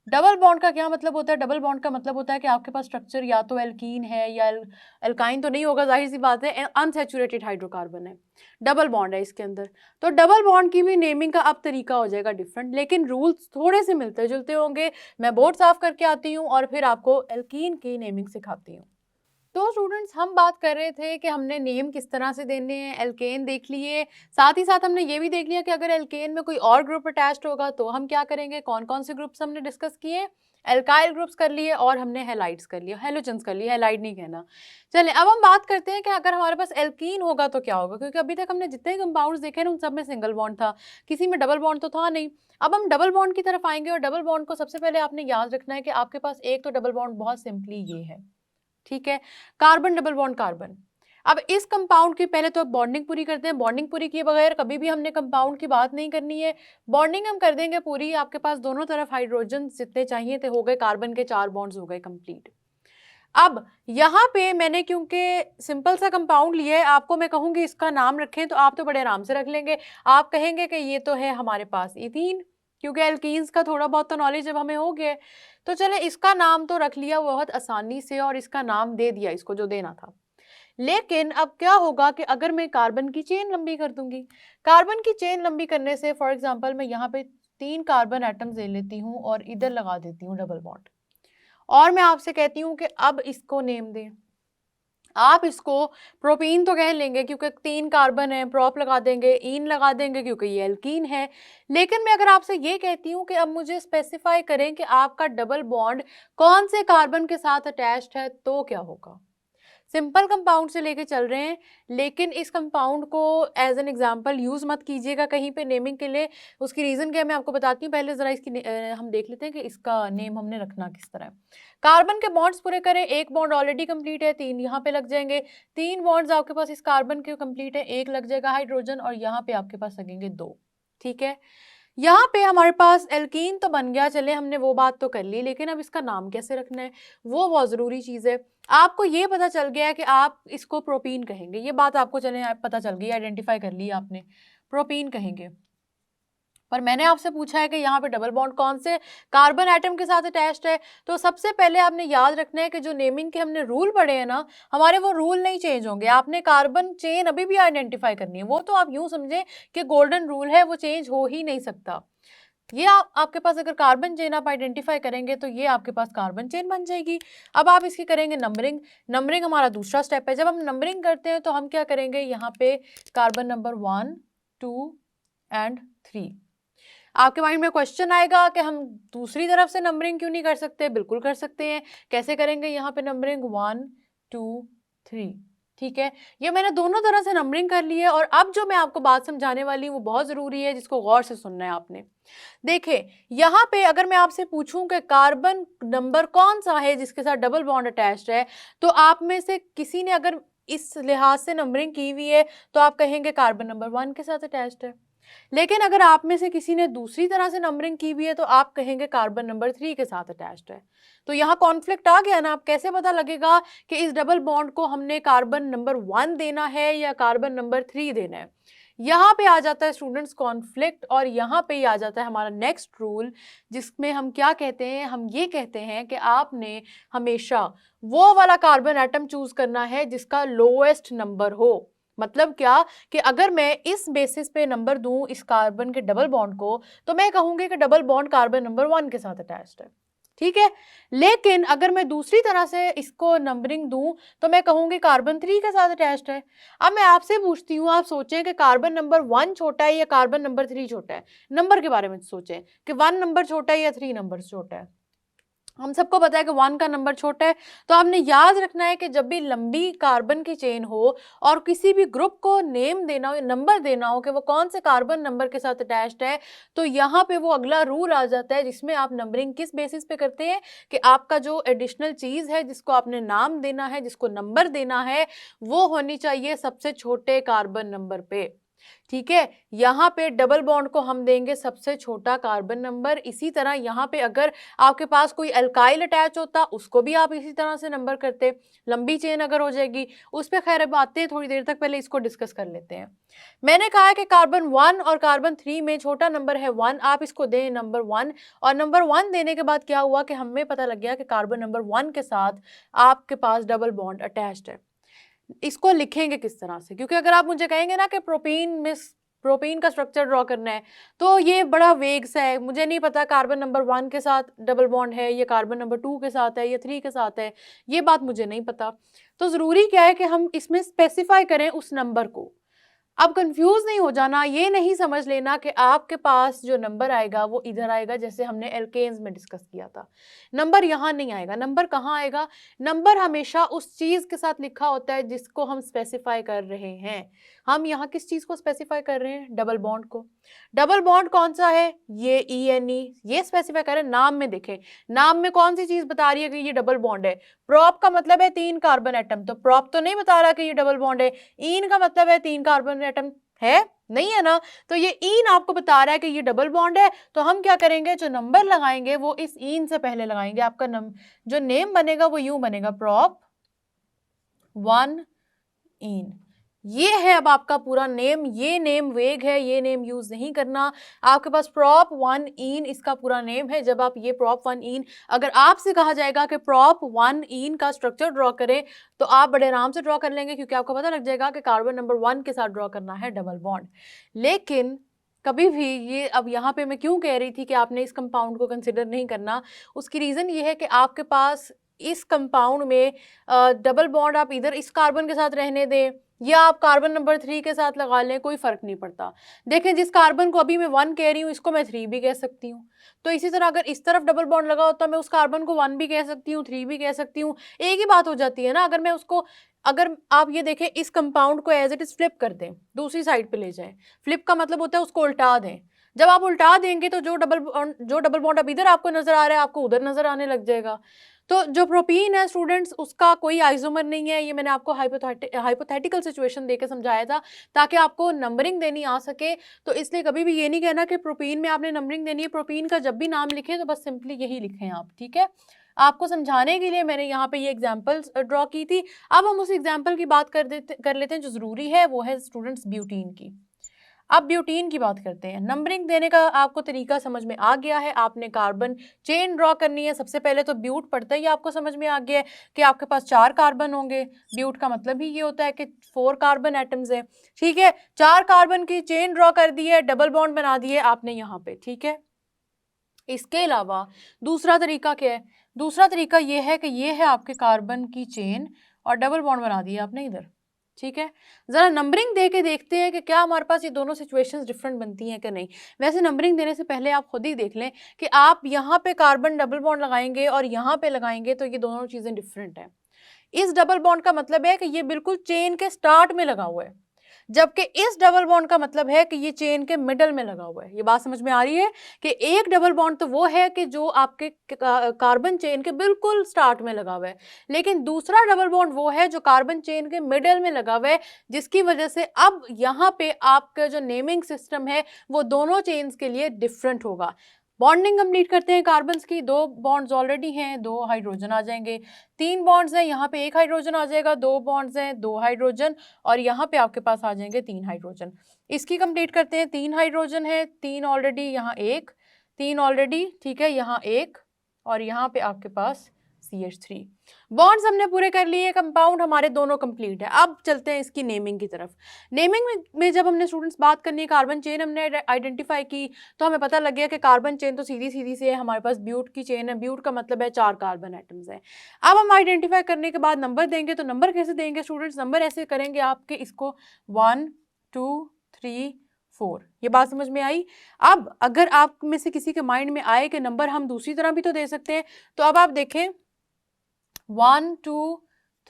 डबल बॉन्ड का क्या मतलब होता है? डबल बॉन्ड का मतलब होता है कि आपके पास स्ट्रक्चर या तो एल्कीन है या एल्काइन तो नहीं होगा, जाहिर सी बात है, अनसैचुरेटेड हाइड्रोकार्बन है, डबल बॉन्ड है इसके अंदर। तो डबल बॉन्ड की भी नेमिंग का अब तरीका हो जाएगा डिफरेंट, लेकिन रूल्स थोड़े से मिलते जुलते होंगे। मैं बोर्ड साफ करके आती हूँ और फिर आपको एल्कीन की नेमिंग सिखाती हूँ। तो स्टूडेंट्स, हम बात कर रहे थे कि हमने नेम किस तरह से देने हैं, एल्केन देख लिए, साथ ही साथ हमने ये भी देख लिया कि अगर एल्केन में कोई और ग्रुप अटैच्ड होगा तो हम क्या करेंगे, कौन कौन से ग्रुप्स हमने डिस्कस किए, एल्काइल ग्रुप्स कर लिए और हमने हेलाइड्स कर लिया, हेलोजन्स कर लिए, हेलाइड नहीं कहना। चलिए अब हम बात करते हैं कि अगर हमारे पास एल्कीन होगा तो क्या होगा, क्योंकि अभी तक हमने जितने कंपाउंड्स देखे ना उन सब में सिंगल बॉन्ड था, किसी में डबल बॉन्ड तो था नहीं। अब हम डबल बॉन्ड की तरफ आएंगे और डबल बॉन्ड को सबसे पहले आपने याद रखना है कि आपके पास एक तो डबल बॉन्ड बहुत सिंपली ये है, ठीक है, कार्बन डबल बॉन्ड कार्बन। अब इस कंपाउंड की पहले तो बॉन्डिंग पूरी करते हैं। बॉन्डिंग पूरी किए बगैर कभी भी हमने कंपाउंड की बात नहीं करनी है। बॉन्डिंग हम कर देंगे पूरी, आपके पास दोनों तरफ हाइड्रोजन जितने चाहिए थे हो गए, कार्बन के 4 बॉन्ड्स हो गए कंप्लीट। अब यहाँ पे मैंने क्योंकि सिंपल सा कंपाउंड लिया है, आपको मैं कहूँगी इसका नाम रखें तो आप तो बड़े आराम से रख लेंगे। आप कहेंगे कि ये तो है हमारे पास इथीन, क्योंकि एल्कीन्स का थोड़ा बहुत तो नॉलेज जब हमें हो गया। तो चले इसका नाम तो रख लिया बहुत आसानी से और इसका नाम दे दिया इसको जो देना था। लेकिन अब क्या होगा कि अगर मैं कार्बन की चेन लंबी कर दूंगी, कार्बन की चेन लंबी करने से फॉर एग्जांपल मैं यहाँ पे 3 कार्बन एटम्स ले लेती हूँ और इधर लगा देती हूँ डबल बॉन्ड, और मैं आपसे कहती हूँ कि अब इसको नेम दें। आप इसको प्रोपीन तो कह लेंगे क्योंकि 3 कार्बन है, प्रोप लगा देंगे, ईन लगा देंगे क्योंकि ये एल्कीन है। लेकिन मैं अगर आपसे ये कहती हूँ कि अब मुझे स्पेसिफाई करें कि आपका डबल बॉन्ड कौन से कार्बन के साथ अटैच्ड है, तो क्या होगा? सिंपल कंपाउंड से लेके चल रहे हैं, लेकिन इस कंपाउंड को एज एन एग्जांपल यूज़ मत कीजिएगा कहीं पे नेमिंग के लिए। उसकी रीज़न क्या है मैं आपको बताती हूँ। पहले ज़रा इसकी हम देख लेते हैं कि इसका नेम हमने रखना किस तरह है। कार्बन के बॉन्ड्स पूरे करें, एक बॉन्ड ऑलरेडी कंप्लीट है, 3 यहाँ पे लग जाएंगे। 3 बॉन्ड्स आपके पास इस कार्बन के कंप्लीट है, एक लग जाएगा हाइड्रोजन और यहाँ पे आपके पास लगेंगे 2, ठीक है। यहाँ पे हमारे पास एल्कीन तो बन गया, चले हमने वो बात तो कर ली, लेकिन अब इसका नाम कैसे रखना है वो बहुत ज़रूरी चीज़ है। आपको ये पता चल गया है कि आप इसको प्रोपीन कहेंगे, ये बात आपको चले पता चल गई, आइडेंटिफाई कर ली आपने, प्रोपीन कहेंगे। पर मैंने आपसे पूछा है कि यहाँ पे डबल बॉन्ड कौन से कार्बन एटम के साथ अटैच्ड है। तो सबसे पहले आपने याद रखना है कि जो नेमिंग के हमने रूल पढ़े हैं ना, हमारे वो रूल नहीं चेंज होंगे। आपने कार्बन चेन अभी भी आइडेंटिफाई करनी है, वो तो आप यूं समझें कि गोल्डन रूल है, वो चेंज हो ही नहीं सकता। ये आपके पास अगर कार्बन चेन आप आइडेंटिफाई करेंगे तो ये आपके पास कार्बन चेन बन जाएगी। अब आप इसकी करेंगे नंबरिंग, नंबरिंग हमारा दूसरा स्टेप है। जब हम नंबरिंग करते हैं तो हम क्या करेंगे, यहाँ पे कार्बन नंबर 1, 2 एंड 3। आपके माइंड में क्वेश्चन आएगा कि हम दूसरी तरफ से नंबरिंग क्यों नहीं कर सकते? बिल्कुल कर सकते हैं। कैसे करेंगे? यहाँ पे नंबरिंग 1, 2, 3, ठीक है। ये मैंने दोनों तरह से नंबरिंग कर ली है और अब जो मैं आपको बात समझाने वाली हूँ वो बहुत ज़रूरी है, जिसको गौर से सुनना है आपने। देखिए यहाँ पे अगर मैं आपसे पूछूं कि कार्बन नंबर कौन सा है जिसके साथ डबल बॉन्ड अटैच्ड है, तो आप में से किसी ने अगर इस लिहाज से नंबरिंग की हुई है तो आप कहेंगे कार्बन नंबर 1 के साथ अटैच्ड है। लेकिन अगर आप में से किसी ने दूसरी तरह से नंबरिंग की हुई है तो आप कहेंगे कार्बन नंबर 3 के साथ अटैच्ड है। तो यहाँ कॉन्फ्लिक्ट आ गया ना। आप कैसे पता लगेगा कि इस डबल बॉन्ड को हमने कार्बन नंबर 1 देना है या कार्बन नंबर 3 देना है? यहाँ पे आ जाता है स्टूडेंट्स कॉन्फ्लिक्ट, और यहाँ पे ही आ जाता है हमारा नेक्स्ट रूल, जिसमें हम क्या कहते हैं, हम ये कहते हैं कि आपने हमेशा वो वाला कार्बन एटम चूज करना है जिसका लोएस्ट नंबर हो। मतलब क्या कि अगर मैं इस बेसिस पे नंबर दूं इस कार्बन के डबल बॉन्ड को, तो मैं कहूंगी कि डबल बॉन्ड कार्बन नंबर 1 के साथ अटैच्ड है, ठीक है। लेकिन अगर मैं दूसरी तरह से इसको नंबरिंग दूं तो मैं कहूंगी कार्बन 3 के साथ अटैच्ड है। अब मैं आपसे पूछती हूँ, आप सोचें कि कार्बन नंबर 1 छोटा है या कार्बन नंबर 3 छोटा है? नंबर के बारे में सोचें कि 1 नंबर छोटा है या 3 नंबर छोटा है। हम सबको पता है कि 1 का नंबर छोटा है, तो आपने याद रखना है कि जब भी लंबी कार्बन की चेन हो और किसी भी ग्रुप को नेम देना हो, नंबर देना हो कि वो कौन से कार्बन नंबर के साथ अटैच्ड है, तो यहाँ पे वो अगला रूल आ जाता है जिसमें आप नंबरिंग किस बेसिस पे करते हैं कि आपका जो एडिशनल चीज़ है जिसको आपने नाम देना है, जिसको नंबर देना है, वो होनी चाहिए सबसे छोटे कार्बन नंबर पे। ठीक है, यहाँ पे डबल बॉन्ड को हम देंगे सबसे छोटा कार्बन नंबर। इसी तरह यहाँ पे अगर आपके पास कोई अल्काइल अटैच होता उसको भी आप इसी तरह से नंबर करते, लंबी चेन अगर हो जाएगी उस पर। खैर अब आते हैं थोड़ी देर तक, पहले इसको डिस्कस कर लेते हैं। मैंने कहा है कि कार्बन 1 और कार्बन 3 में छोटा नंबर है 1, आप इसको दें नंबर 1। और नंबर 1 देने के बाद क्या हुआ कि हमें पता लग गया कि कार्बन नंबर 1 के साथ आपके पास डबल बॉन्ड अटैच्ड है। इसको लिखेंगे किस तरह से, क्योंकि अगर आप मुझे कहेंगे ना कि प्रोपीन का स्ट्रक्चर ड्रॉ करना है, तो ये बड़ा वेग सा है, मुझे नहीं पता कार्बन नंबर 1 के साथ डबल बॉन्ड है, ये कार्बन नंबर 2 के साथ है, या 3 के साथ है, ये बात मुझे नहीं पता। तो ज़रूरी क्या है कि हम इसमें स्पेसिफाई करें उस नंबर को। अब कंफ्यूज नहीं हो जाना, ये नहीं समझ लेना कि आपके पास जो नंबर आएगा वो इधर आएगा, जैसे हमने एल्केन्स में डिस्कस किया था। नंबर यहाँ नहीं आएगा। नंबर कहाँ आएगा? नंबर हमेशा उस चीज़ के साथ लिखा होता है जिसको हम स्पेसिफाई कर रहे हैं। हम यहाँ किस चीज़ को स्पेसिफाई कर रहे हैं? डबल बॉन्ड को। डबल बॉन्ड कौन सा है? ये ENE, ये स्पेसिफाई कर रहे हैं। नाम में देखें, नाम में कौन सी चीज़ बता रही है कि ये डबल बॉन्ड है? प्रोप का मतलब है 3 कार्बन एटम, तो प्रोप तो नहीं बता रहा कि ये डबल बॉन्ड है। ईन का मतलब है 3 कार्बन एटम, है नहीं है ना? तो ये ईन आपको बता रहा है कि ये डबल बॉन्ड है, तो हम क्या करेंगे, जो नंबर लगाएंगे वो इस ईन से पहले लगाएंगे। आपका जो नेम बनेगा वो यूं बनेगा, प्रोप 1 ईन। ये है अब आपका पूरा नेम। ये नेम वेग है, ये नेम यूज नहीं करना। आपके पास प्रॉप 1 ईन इसका पूरा नेम है। जब आप ये प्रॉप 1 ईन, अगर आपसे कहा जाएगा कि प्रॉप 1 ईन का स्ट्रक्चर ड्रॉ करें, तो आप बड़े आराम से ड्रॉ कर लेंगे, क्योंकि आपको पता लग जाएगा कि कार्बन नंबर 1 के साथ ड्रॉ करना है डबल बॉन्ड। लेकिन कभी भी ये, अब यहाँ पे मैं क्यों कह रही थी कि आपने इस कंपाउंड को कंसिडर नहीं करना, उसकी रीज़न ये है कि आपके पास इस कंपाउंड में डबल बॉन्ड आप इधर इस कार्बन के साथ रहने दें या आप कार्बन नंबर 3 के साथ लगा लें, कोई फर्क नहीं पड़ता। देखें, जिस कार्बन को अभी मैं 1 कह रही हूँ, इसको मैं 3 भी कह सकती हूँ। तो इसी तरह अगर इस तरफ डबल बॉन्ड लगा होता, मैं उस कार्बन को 1 भी कह सकती हूँ, 3 भी कह सकती हूँ, एक ही बात हो जाती है ना। अगर मैं उसको, अगर आप ये देखें, इस कंपाउंड को एज इट इज फ्लिप कर दें, दूसरी साइड पे ले जाएं। फ्लिप का मतलब होता है उसको उल्टा दें। जब आप उल्टा देंगे तो जो डबल बॉन्ड अब इधर आपको नजर आ रहा है, आपको उधर नजर आने लग जाएगा। तो जो प्रोपीन है स्टूडेंट्स, उसका कोई आइसोमर नहीं है। ये मैंने आपको हाइपोथेटिकल सिचुएशन देके समझाया था ताकि आपको नंबरिंग देनी आ सके। तो इसलिए कभी भी ये नहीं कहना कि प्रोपीन में आपने नंबरिंग देनी है। प्रोपीन का जब भी नाम लिखें तो बस सिंपली यही लिखें आप, ठीक है। आपको समझाने के लिए मैंने यहाँ पे ये एग्जाम्पल्स ड्रॉ की थी। अब हम उस एग्जाम्पल की बात कर लेते हैं जो ज़रूरी है, वो है स्टूडेंट्स ब्यूटीन की। अब ब्यूटीन की बात करते हैं। नंबरिंग देने का आपको तरीका समझ में आ गया है। आपने कार्बन चेन ड्रॉ करनी है। सबसे पहले तो ब्यूट पढ़ते ही आपको समझ में आ गया है कि आपके पास 4 कार्बन होंगे। ब्यूट का मतलब ही ये होता है कि 4 कार्बन एटम्स हैं, ठीक है। 4 कार्बन की चेन ड्रॉ कर दी है, डबल बॉन्ड बना दिए आपने यहाँ पे, ठीक है। इसके अलावा दूसरा तरीका क्या है? दूसरा तरीका ये है कि ये है आपके कार्बन की चेन और डबल बॉन्ड बना दिया आपने इधर, ठीक है। ज़रा नंबरिंग दे के देखते हैं कि क्या हमारे पास ये दोनों सिचुएशंस डिफरेंट बनती हैं कि नहीं। वैसे नंबरिंग देने से पहले आप खुद ही देख लें कि आप यहाँ पे कार्बन डबल बॉन्ड लगाएंगे और यहाँ पे लगाएंगे तो ये दोनों चीज़ें डिफरेंट हैं। इस डबल बॉन्ड का मतलब है कि ये बिल्कुल चेन के स्टार्ट में लगा हुआ है, जबकि इस डबल बॉन्ड का मतलब है कि ये चेन के मिडल में लगा हुआ है। ये बात समझ में आ रही है कि एक डबल बॉन्ड तो वो है कि जो आपके कार्बन चेन के बिल्कुल स्टार्ट में लगा हुआ है, लेकिन दूसरा डबल बॉन्ड वो है जो कार्बन चेन के मिडल में लगा हुआ है, जिसकी वजह से अब यहाँ पे आपका जो नेमिंग सिस्टम है वो दोनों चेन्स के लिए डिफरेंट होगा। बॉन्डिंग कंप्लीट करते हैं कार्बन्स की। 2 बॉन्ड्स ऑलरेडी हैं, 2 हाइड्रोजन आ जाएंगे। 3 बॉन्ड्स हैं, यहाँ पे 1 हाइड्रोजन आ जाएगा। 2 बॉन्ड्स हैं, 2 हाइड्रोजन, और यहाँ पे आपके पास आ जाएंगे 3 हाइड्रोजन। इसकी कंप्लीट करते हैं। 3 हाइड्रोजन है, 3 ऑलरेडी, यहाँ 1, 3 ऑलरेडी, ठीक है, यहाँ 1, और यहाँ पे आपके पास CH3। बॉन्ड्स हमने पूरे कर लिए, कंपाउंड हमारे दोनों कंप्लीट है। अब चलते हैं इसकी नेमिंग की तरफ। नेमिंग में जब हमने स्टूडेंट्स बात करनी है, कार्बन चेन हमने आइडेंटिफाई की, तो हमें पता लग गया कि कार्बन चेन तो सीधी सीधी से है, हमारे पास ब्यूट की चेन है। ब्यूट का मतलब है 4 कार्बन एटम्स हैं। अब हम आइडेंटिफाई करने के बाद नंबर देंगे, तो नंबर कैसे देंगे स्टूडेंट्स? नंबर ऐसे करेंगे आपके, इसको 1 2 3 4। ये बात समझ में आई। अब अगर आप में से किसी के माइंड में आए कि नंबर हम दूसरी तरह भी तो दे सकते हैं, तो अब आप देखें 1 2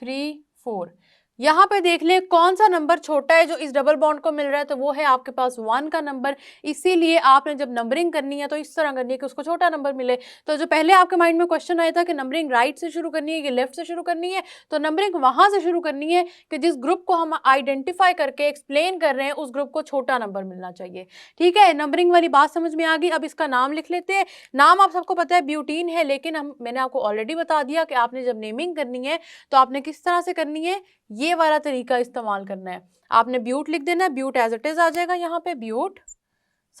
3 4, यहाँ पे देख ले कौन सा नंबर छोटा है जो इस डबल बॉन्ड को मिल रहा है, तो वो है आपके पास 1 का नंबर। इसीलिए आपने जब नंबरिंग करनी है तो इस तरह करनी है कि उसको छोटा नंबर मिले। तो जो पहले आपके माइंड में क्वेश्चन आया था कि नंबरिंग राइट से शुरू करनी है कि लेफ्ट से शुरू करनी है, तो नंबरिंग वहां से शुरू करनी है कि जिस ग्रुप को हम आइडेंटिफाई करके एक्सप्लेन कर रहे हैं उस ग्रुप को छोटा नंबर मिलना चाहिए। ठीक है, नंबरिंग वाली बात समझ में आ गई। अब इसका नाम लिख लेते हैं। नाम आप सबको पता है ब्यूटीन है, लेकिन मैंने आपको ऑलरेडी बता दिया कि आपने जब नेमिंग करनी है तो आपने किस तरह से करनी है, ये वाला तरीका इस्तेमाल करना है। आपने ब्यूट लिख देना है, ब्यूट एज इट इज आ जाएगा यहाँ पे ब्यूट।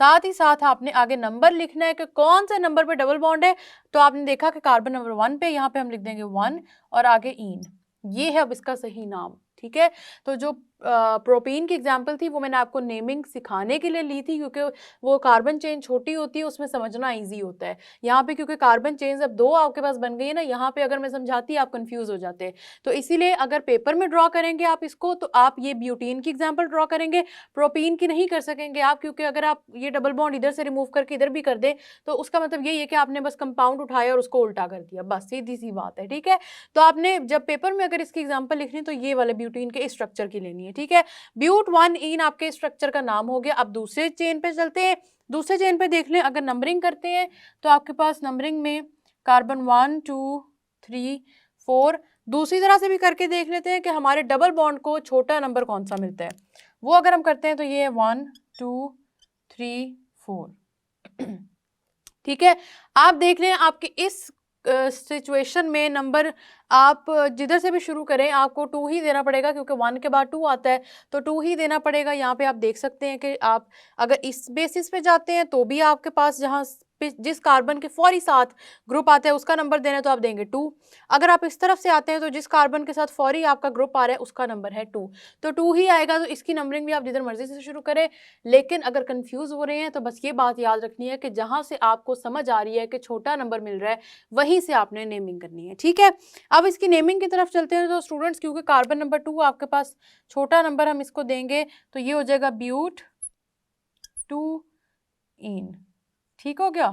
साथ ही साथ आपने आगे नंबर लिखना है कि कौन से नंबर पे डबल बॉन्ड है। तो आपने देखा कि कार्बन नंबर 1 पे, यहाँ पे हम लिख देंगे 1 और आगे ईन। ये है अब इसका सही नाम। ठीक है, तो जो प्रोपीन की एग्जांपल थी वो मैंने आपको नेमिंग सिखाने के लिए ली थी, क्योंकि वो कार्बन चेन छोटी होती है, उसमें समझना इजी होता है। यहाँ पे क्योंकि कार्बन चेन्स अब 2 आपके पास बन गई है ना, यहाँ पे अगर मैं समझाती आप कंफ्यूज हो जाते हैं। तो इसीलिए अगर पेपर में ड्रॉ करेंगे आप इसको, तो आप ये ब्यूटीन की एग्जाम्पल ड्रॉ करेंगे, प्रोपीन की नहीं कर सकेंगे आप, क्योंकि अगर आप ये डबल बॉन्ड इधर से रिमूव करके इधर भी कर दें तो उसका मतलब यही है कि आपने बस कंपाउंड उठाया और उसको उल्टा कर दिया, बस सीधी सी बात है। ठीक है, तो आपने जब पेपर में अगर इसकी एग्जाम्पल लिखनी तो ये वाले ब्यूटीन के स्ट्रक्चर की लेनी है। ठीक है, ब्यूट 1 इन आपके स्ट्रक्चर का नाम हो गया। अब दूसरे चेन पे चलते हैं। दूसरे चेन पे देख लें, अगर नंबरिंग करते हैं तो आपके पास नंबरिंग में कार्बन 1 2 3 4, दूसरी तरह से भी करके देख लेते हैं कि हमारे डबल बॉन्ड को छोटा नंबर कौन सा मिलता है। वो अगर हम करते हैं तो ये है 1 2 3 4। ठीक है, आप देख लें आपके इस सिचुएशन में नंबर आप जिधर से भी शुरू करें आपको 2 ही देना पड़ेगा, क्योंकि 1 के बाद 2 आता है तो 2 ही देना पड़ेगा। यहाँ पे आप देख सकते हैं कि आप अगर इस बेसिस पे जाते हैं तो भी आपके पास जहाँ जिस कार्बन के फौरी साथ ग्रुप आता है उसका नंबर देना है तो आप देंगे 2। अगर आप इस तरफ से आते हैं तो जिस कार्बन के साथ फौरी आपका ग्रुप आ रहा है उसका नंबर है 2, तो 2 ही आएगा। तो इसकी नंबरिंग भी आप जिधर मर्जी से शुरू करें। लेकिन अगर कंफ्यूज हो रहे हैं तो बस ये बात याद रखनी है कि जहाँ से आपको समझ आ रही है कि छोटा नंबर मिल रहा है वहीं से आपने नेमिंग करनी है। ठीक है, अब इसकी नेमिंग की तरफ चलते हैं। तो स्टूडेंट्स, क्योंकि कार्बन नंबर 2 आपके पास छोटा नंबर हम इसको देंगे तो ये हो जाएगा ब्यूट 2 इन। ठीक हो गया,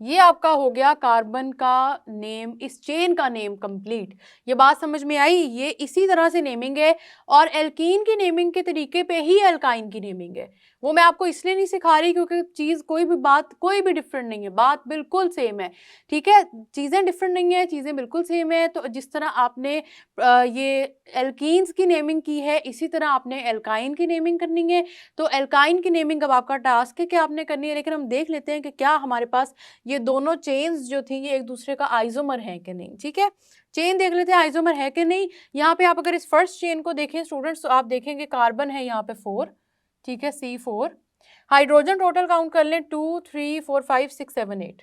ये आपका हो गया कार्बन का नेम, इस चेन का नेम कंप्लीट। ये बात समझ में आई। ये इसी तरह से नेमिंग है और एल्कीन की नेमिंग के तरीके पे ही एल्काइन की नेमिंग है। वो मैं आपको इसलिए नहीं सिखा रही क्योंकि चीज़ कोई भी डिफरेंट नहीं है, बात बिल्कुल सेम है। ठीक है, चीज़ें डिफरेंट नहीं है, चीज़ें बिल्कुल सेम है। तो जिस तरह आपने ये एल्कीन्स की नेमिंग की है, इसी तरह आपने एल्काइन की नेमिंग करनी है। तो एल्काइन की नेमिंग अब आपका टास्क है कि आपने करनी है। लेकिन हम देख लेते हैं कि क्या हमारे पास ये दोनों चेन्स जो थी ये एक दूसरे का आइसोमर है कि नहीं। ठीक है, चेन देख लेते हैं आइसोमर है कि नहीं। यहाँ पे आप अगर इस फर्स्ट चेन को देखें स्टूडेंट्स तो आप देखेंगे कार्बन है यहाँ पे 4, ठीक है C4। हाइड्रोजन टोटल काउंट कर लें 2 3 4 5 6 7 8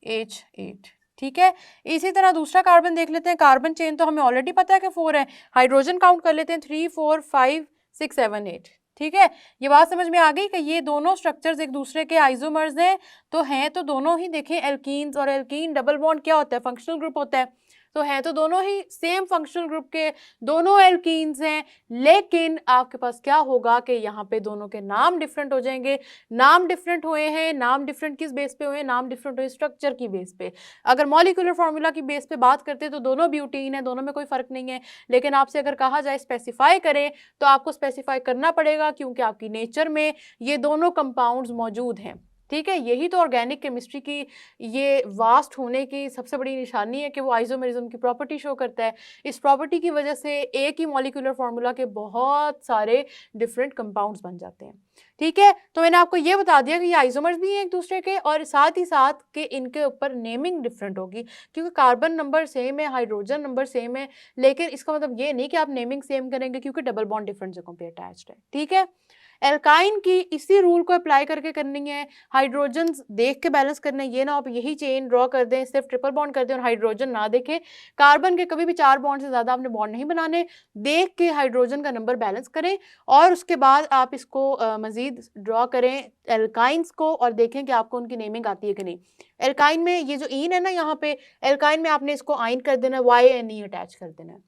H8। ठीक है, इसी तरह दूसरा कार्बन देख लेते हैं। कार्बन चेन तो हमें ऑलरेडी पता है कि 4 है। हाइड्रोजन काउंट कर लेते हैं 3 4 5 6 7 8। ठीक है, ये बात समझ में आ गई कि ये दोनों स्ट्रक्चर्स एक दूसरे के आइसोमर्स हैं। तो हैं तो दोनों ही, देखें एल्कीन्स और एल्कीन डबल बॉन्ड क्या होता है, फंक्शनल ग्रुप होता है। तो हैं तो दोनों ही सेम फंक्शनल ग्रुप के, दोनों एल्कीन्स हैं। लेकिन आपके पास क्या होगा कि यहाँ पे दोनों के नाम डिफरेंट हो जाएंगे। नाम डिफरेंट हुए हैं, नाम डिफरेंट किस बेस पे हुए हैं, नाम डिफरेंट हुए स्ट्रक्चर की बेस पे। अगर मॉलिक्यूलर फार्मूला की बेस पे बात करते हैं तो दोनों ब्यूटीन है, दोनों में कोई फर्क नहीं है। लेकिन आपसे अगर कहा जाए स्पेसिफाई करें तो आपको स्पेसिफाई करना पड़ेगा, क्योंकि आपकी नेचर में ये दोनों कंपाउंड्स मौजूद हैं। ठीक है, यही तो ऑर्गेनिक केमिस्ट्री की ये वास्ट होने की सबसे बड़ी निशानी है कि वो आइसोमेरिज्म की प्रॉपर्टी शो करता है। इस प्रॉपर्टी की वजह से एक ही मॉलिक्यूलर फार्मूला के बहुत सारे डिफरेंट कंपाउंड्स बन जाते हैं। ठीक है, तो मैंने आपको ये बता दिया कि ये आइसोमर्स भी हैं एक दूसरे के, और साथ ही साथ कि इनके ऊपर नेमिंग डिफरेंट होगी, क्योंकि कार्बन नंबर सेम है, हाइड्रोजन नंबर सेम है। लेकिन इसका मतलब ये नहीं कि आप नेमिंग सेम करेंगे, क्योंकि डबल बॉन्ड डिफरेंट जगहों पे अटैच्ड है। ठीक है, एल्काइन की इसी रूल को अप्लाई करके करनी है। हाइड्रोजन देख के बैलेंस करना है, ये ना आप यही चेन ड्रॉ कर दें, सिर्फ ट्रिपल बॉन्ड कर दें और हाइड्रोजन ना देखें। कार्बन के कभी भी 4 बॉन्ड से ज़्यादा आपने बॉन्ड नहीं बनाने, देख के हाइड्रोजन का नंबर बैलेंस करें और उसके बाद आप इसको मज़ीद ड्रॉ करें एल्काइंस को और देखें कि आपको उनकी नेमिंग आती है कि नहीं। एल्काइन में ये जो ईन है ना, यहाँ पे एल्काइन में आपने इसको आइन कर देना, YNE अटैच कर देना है।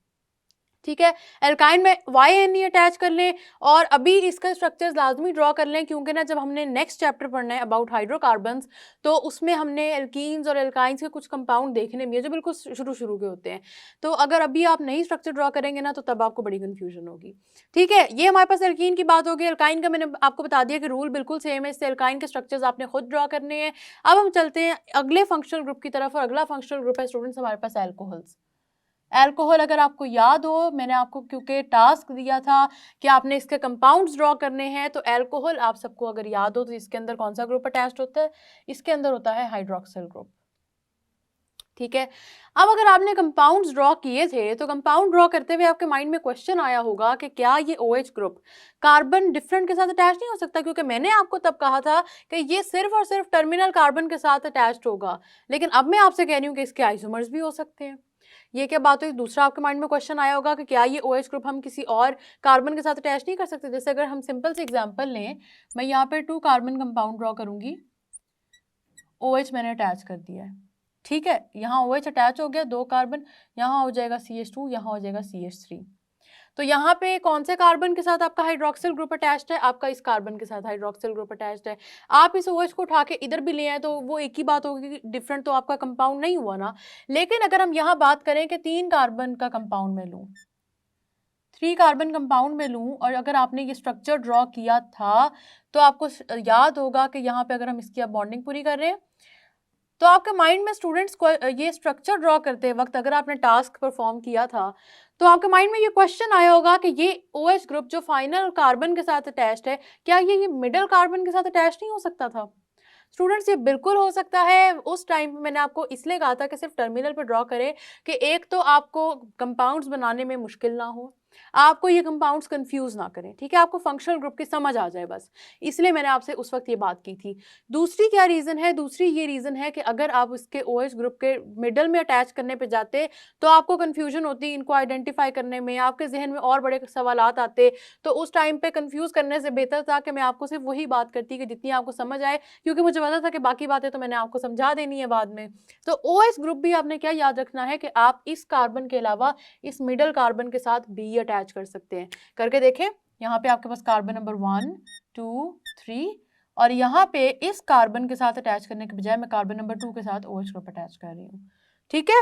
ठीक है। एल्काइन में YNE अटैच कर लें और अभी इसका स्ट्रक्चर्स लाजमी ड्रॉ कर लें, क्योंकि ना जब हमने नेक्स्ट चैप्टर पढ़ना है अबाउट हाइड्रोकार्बन्स तो उसमें हमने एल्कीन्स और एल्काइंस के कुछ कंपाउंड देखने भी है जो बिल्कुल शुरू के होते हैं। तो अगर अभी आप नहीं स्ट्रक्चर ड्रॉ करेंगे ना तो तब आपको बड़ी कन्फ्यूजन होगी। ठीक है, ये हमारे पास एल्कीन की बात होगी। एल्काइन का मैंने आपको बता दिया कि रूल बिल्कुल सेम है, इससे एल्काइन के स्ट्रक्चर्स आपने खुद ड्रॉ करने हैं। अब हम चलते हैं अगले फंक्शनल ग्रुप की तरफ, और अगला फंक्शनल ग्रुप है स्टूडेंट्स हमारे पास एल्कोहल्स। एल्कोहल अगर आपको याद हो, मैंने आपको क्योंकि टास्क दिया था कि आपने इसके कंपाउंड्स ड्रॉ करने हैं, तो एल्कोहल आप सबको अगर याद हो तो इसके अंदर कौन सा ग्रुप अटैच्ड होता है? इसके अंदर होता है हाइड्रोक्सिल ग्रुप। ठीक है, अब अगर आपने कंपाउंड्स ड्रॉ किए थे तो कंपाउंड ड्रॉ करते हुए आपके माइंड में क्वेश्चन आया होगा कि क्या ये OH ग्रुप कार्बन डिफरेंट के साथ अटैच नहीं हो सकता, क्योंकि मैंने आपको तब कहा था कि ये सिर्फ और सिर्फ टर्मिनल कार्बन के साथ अटैच्ड होगा, लेकिन अब मैं आपसे कह रही हूँ कि इसके आइसोमर्स भी हो सकते हैं। ये क्या बात हुई? दूसरा आपके माइंड में क्वेश्चन आया होगा कि क्या ये OH ग्रुप हम किसी और कार्बन के साथ अटैच नहीं कर सकते? जैसे अगर हम सिंपल से एग्जांपल लें, मैं यहाँ पे 2 कार्बन कंपाउंड ड्रॉ करूंगी, OH मैंने अटैच कर दिया है। ठीक है, यहाँ OH अटैच हो गया, 2 कार्बन, यहाँ हो जाएगा CH2, यहाँ हो जाएगा CH3। तो यहाँ पे कौन से कार्बन के साथ आपका हाइड्रोक्सिल ग्रुप अटैच्ड है? आपका इस कार्बन के साथ हाइड्रोक्सिल ग्रुप अटैच्ड है। आप इस OH को उठा के इधर भी ले आए तो वो एक ही बात होगी कि डिफरेंट तो आपका कंपाउंड नहीं हुआ ना। लेकिन अगर हम यहाँ बात करें कि 3 कार्बन का कंपाउंड में लूँ, 3 कार्बन कंपाउंड में लूँ, और अगर आपने ये स्ट्रक्चर ड्रॉ किया था तो आपको याद होगा कि यहाँ पे अगर हम इसकी अब बॉन्डिंग पूरी कर रहे हैं तो आपके माइंड में स्टूडेंट्स को ये स्ट्रक्चर ड्रॉ करते वक्त अगर आपने टास्क परफॉर्म किया था तो आपके माइंड में ये क्वेश्चन आया होगा कि ये OH ग्रुप जो फाइनल कार्बन के साथ अटैच्ड है, क्या ये मिडिल कार्बन के साथ अटैच नहीं हो सकता था? स्टूडेंट्स ये बिल्कुल हो सकता है। उस टाइम पे मैंने आपको इसलिए कहा था कि सिर्फ टर्मिनल पर ड्रॉ करें कि एक तो आपको कंपाउंड्स बनाने में मुश्किल ना हो, आपको ये कंपाउंड्स कंफ्यूज ना करें। ठीक है, आपको फंक्शनल ग्रुप की समझ आ जाए बस, इसलिए मैंने आपसे उस वक्त ये बात की थी। दूसरी क्या रीज़न है? दूसरी ये रीज़न है कि अगर आप उसके OH ग्रुप के मिडल में अटैच करने पे जाते तो आपको कन्फ्यूजन होती, इनको आइडेंटिफाई करने में आपके जहन में और बड़े सवालात आते। तो उस टाइम पे कंफ्यूज करने से बेहतर था कि मैं आपको सिर्फ वही बात करती कि जितनी आपको समझ आए, क्योंकि मुझे पता था कि बाकी बातें तो मैंने आपको समझा देनी है बाद में। तो OH ग्रुप भी आपने क्या याद रखना है कि आप इस कार्बन के अलावा इस मिडल कार्बन के साथ भी अटैच कर सकते हैं। करके देखें, यहाँ पे आपके पास कार्बन नंबर 1 2 3, और यहाँ पे इस कार्बन के साथ अटैच करने के बजाय मैं कार्बन नंबर 2 के साथ OH ग्रुप अटैच कर रही हूँ। ठीक है,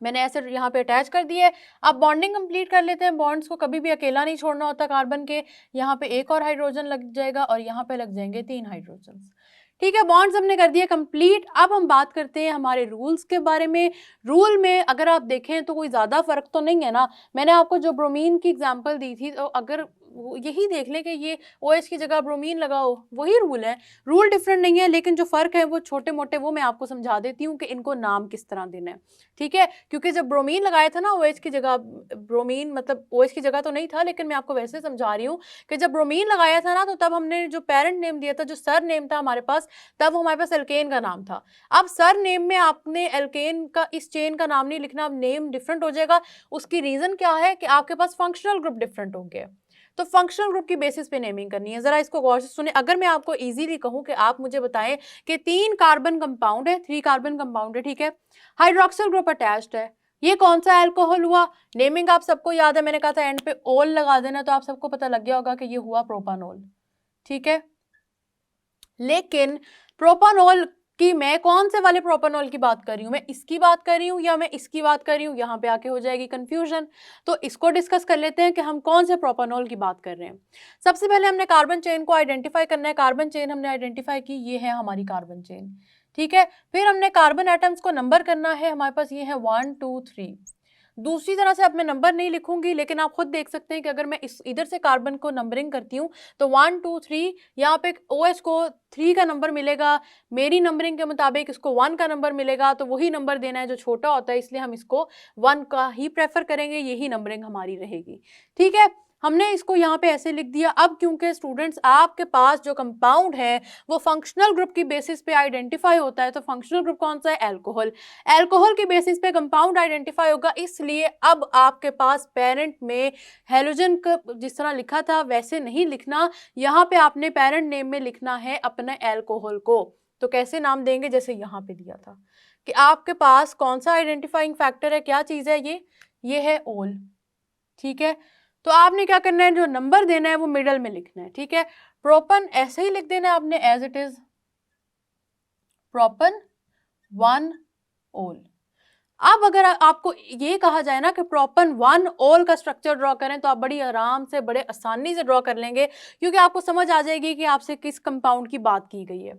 मैंने ऐसे यहाँ पे अटैच कर दिया है। अब बॉन्डिंग कंप्लीट कर लेते हैं। बॉन्ड्स को कभी भी अकेला नहीं छोड़ना होता कार्बन के। यहाँ पे एक और हाइड्रोजन लग जाएगा और यहाँ पे लग जाएंगे 3 हाइड्रोजन। ठीक है, बॉन्ड्स हमने कर दिए कंप्लीट। अब हम बात करते हैं हमारे रूल्स के बारे में। रूल में अगर आप देखें तो कोई ज़्यादा फर्क तो नहीं है ना। मैंने आपको जो ब्रोमीन की एग्जांपल दी थी, तो अगर यही देख लें कि ये OH की जगह ब्रोमीन लगाओ, वही रूल है। रूल डिफरेंट नहीं है, लेकिन जो फ़र्क है वो छोटे मोटे वो मैं आपको समझा देती हूँ कि इनको नाम किस तरह देना है। ठीक है, क्योंकि जब ब्रोमीन लगाया था ना OH की जगह, ब्रोमीन मतलब OH की जगह तो नहीं था, लेकिन मैं आपको वैसे समझा रही हूँ कि जब ब्रोमीन लगाया था ना तो तब हमने जो पेरेंट नेम दिया था, जो सर नेम था हमारे पास, तब हमारे पास एल्केन का नाम था। अब सर नेम में आपने एल्केन का इस चेन का नाम नहीं लिखना, अब नेम डिफरेंट हो जाएगा। उसकी रीज़न क्या है कि आपके पास फंक्शनल ग्रुप डिफरेंट होंगे, तो फंक्शनल ग्रुप की बेसिस पे नेमिंग करनी है। जरा इसको गौर से सुने। अगर मैं आपको इजीली कहूं कि आप मुझे बताएं कि 3 कार्बन कंपाउंड है, 3 कार्बन कंपाउंड है, ठीक है, हाइड्रोक्सिल ग्रुप अटैच्ड है, ये कौन सा अल्कोहल हुआ? नेमिंग आप सबको याद है, मैंने कहा था एंड पे ओल लगा देना, तो आप सबको पता लग गया होगा कि ये हुआ प्रोपानोल। ठीक है, लेकिन प्रोपानोल कि मैं कौन से वाले प्रोपानोल की बात कर रही हूँ, मैं इसकी बात कर रही हूँ या मैं इसकी बात कर रही हूँ, यहाँ पे आके हो जाएगी कंफ्यूजन। तो इसको डिस्कस कर लेते हैं कि हम कौन से प्रोपानोल की बात कर रहे हैं। सबसे पहले हमने कार्बन चेन को आइडेंटिफाई करना है। कार्बन चेन हमने आइडेंटिफाई की, ये है हमारी कार्बन चेन। ठीक है, फिर हमने कार्बन एटम्स को नंबर करना है। हमारे पास ये है 1 2 3। दूसरी तरह से अब मैं नंबर नहीं लिखूंगी, लेकिन आप खुद देख सकते हैं कि अगर मैं इस इधर से कार्बन को नंबरिंग करती हूँ तो 1 2 3, यहाँ पे OH को 3 का नंबर मिलेगा, मेरी नंबरिंग के मुताबिक इसको 1 का नंबर मिलेगा, तो वही नंबर देना है जो छोटा होता है, इसलिए हम इसको 1 का ही प्रेफर करेंगे, यही नंबरिंग हमारी रहेगी। ठीक है, हमने इसको यहाँ पे ऐसे लिख दिया। अब क्योंकि स्टूडेंट्स आपके पास जो कंपाउंड है वो फंक्शनल ग्रुप की बेसिस पे आइडेंटिफाई होता है, तो फंक्शनल ग्रुप कौन सा है? अल्कोहल। अल्कोहल की बेसिस पे कंपाउंड आइडेंटिफाई होगा, इसलिए अब आपके पास पेरेंट में हेलोजन का जिस तरह लिखा था वैसे नहीं लिखना, यहाँ पे आपने पेरेंट नेम में लिखना है अपने अल्कोहल को। तो कैसे नाम देंगे? जैसे यहाँ पे दिया था कि आपके पास कौन सा आइडेंटिफाइंग फैक्टर है, क्या चीज़ है ये है ओल। ठीक है, तो आपने क्या करना है, जो नंबर देना है वो मिडल में लिखना है। ठीक है, प्रोपन ऐसे ही लिख देना है आपने एज इट इज, प्रोपन 1 ओल। अब अगर आपको ये कहा जाए ना कि प्रोपन 1 ओल का स्ट्रक्चर ड्रॉ करें तो आप बड़ी आराम से, बड़े आसानी से ड्रॉ कर लेंगे, क्योंकि आपको समझ आ जाएगी कि आपसे किस कंपाउंड की बात की गई है।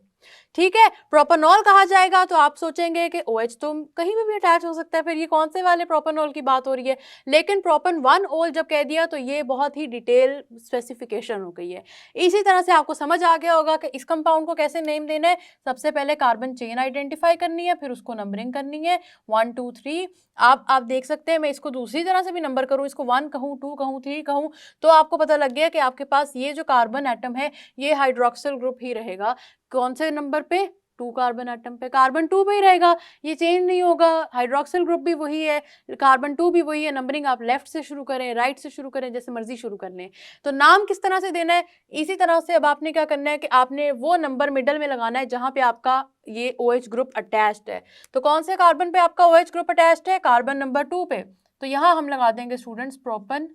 ठीक है, प्रोपेनॉल कहा जाएगा तो आप सोचेंगे कि OH तो कहीं भी अटैच हो सकता है, फिर ये कौन से वाले प्रोपेनॉल की बात हो रही है। लेकिन प्रोपन 1 ओल जब कह दिया तो ये बहुत ही डिटेल स्पेसिफिकेशन हो गई है। इसी तरह से आपको समझ आ गया होगा कि इस कंपाउंड को कैसे नेम देना है। सबसे पहले कार्बन चेन आइडेंटिफाई करनी है, फिर उसको नंबरिंग करनी है 1 2 3। आप देख सकते हैं, मैं इसको दूसरी तरह से भी नंबर करूं, इसको 1 कहूं, 2 कहूं, 3 कहूं, तो आपको पता लग गया कि आपके पास ये जो कार्बन एटम है ये हाइड्रोक्सिल ग्रुप ही रहेगा। कौन से नंबर पे, 2 कार्बन एटम पे, कार्बन 2 पे ही रहेगा, ये चेंज नहीं होगा। हाइड्रोक्सिल ग्रुप भी वही है, कार्बन 2 भी वही है। नंबरिंग आप लेफ्ट से शुरू करें, राइट से शुरू करें, जैसे मर्जी शुरू कर लें। तो नाम किस तरह से देना है, इसी तरह से अब आपने क्या करना है कि आपने वो नंबर मिडल में लगाना है जहां पे आपका ये OH ग्रुप अटैच्ड है। तो कौन से कार्बन पे आपका OH ग्रुप अटैच्ड है, कार्बन नंबर 2 पे, तो यहां हम लगा देंगे स्टूडेंट्स प्रोपन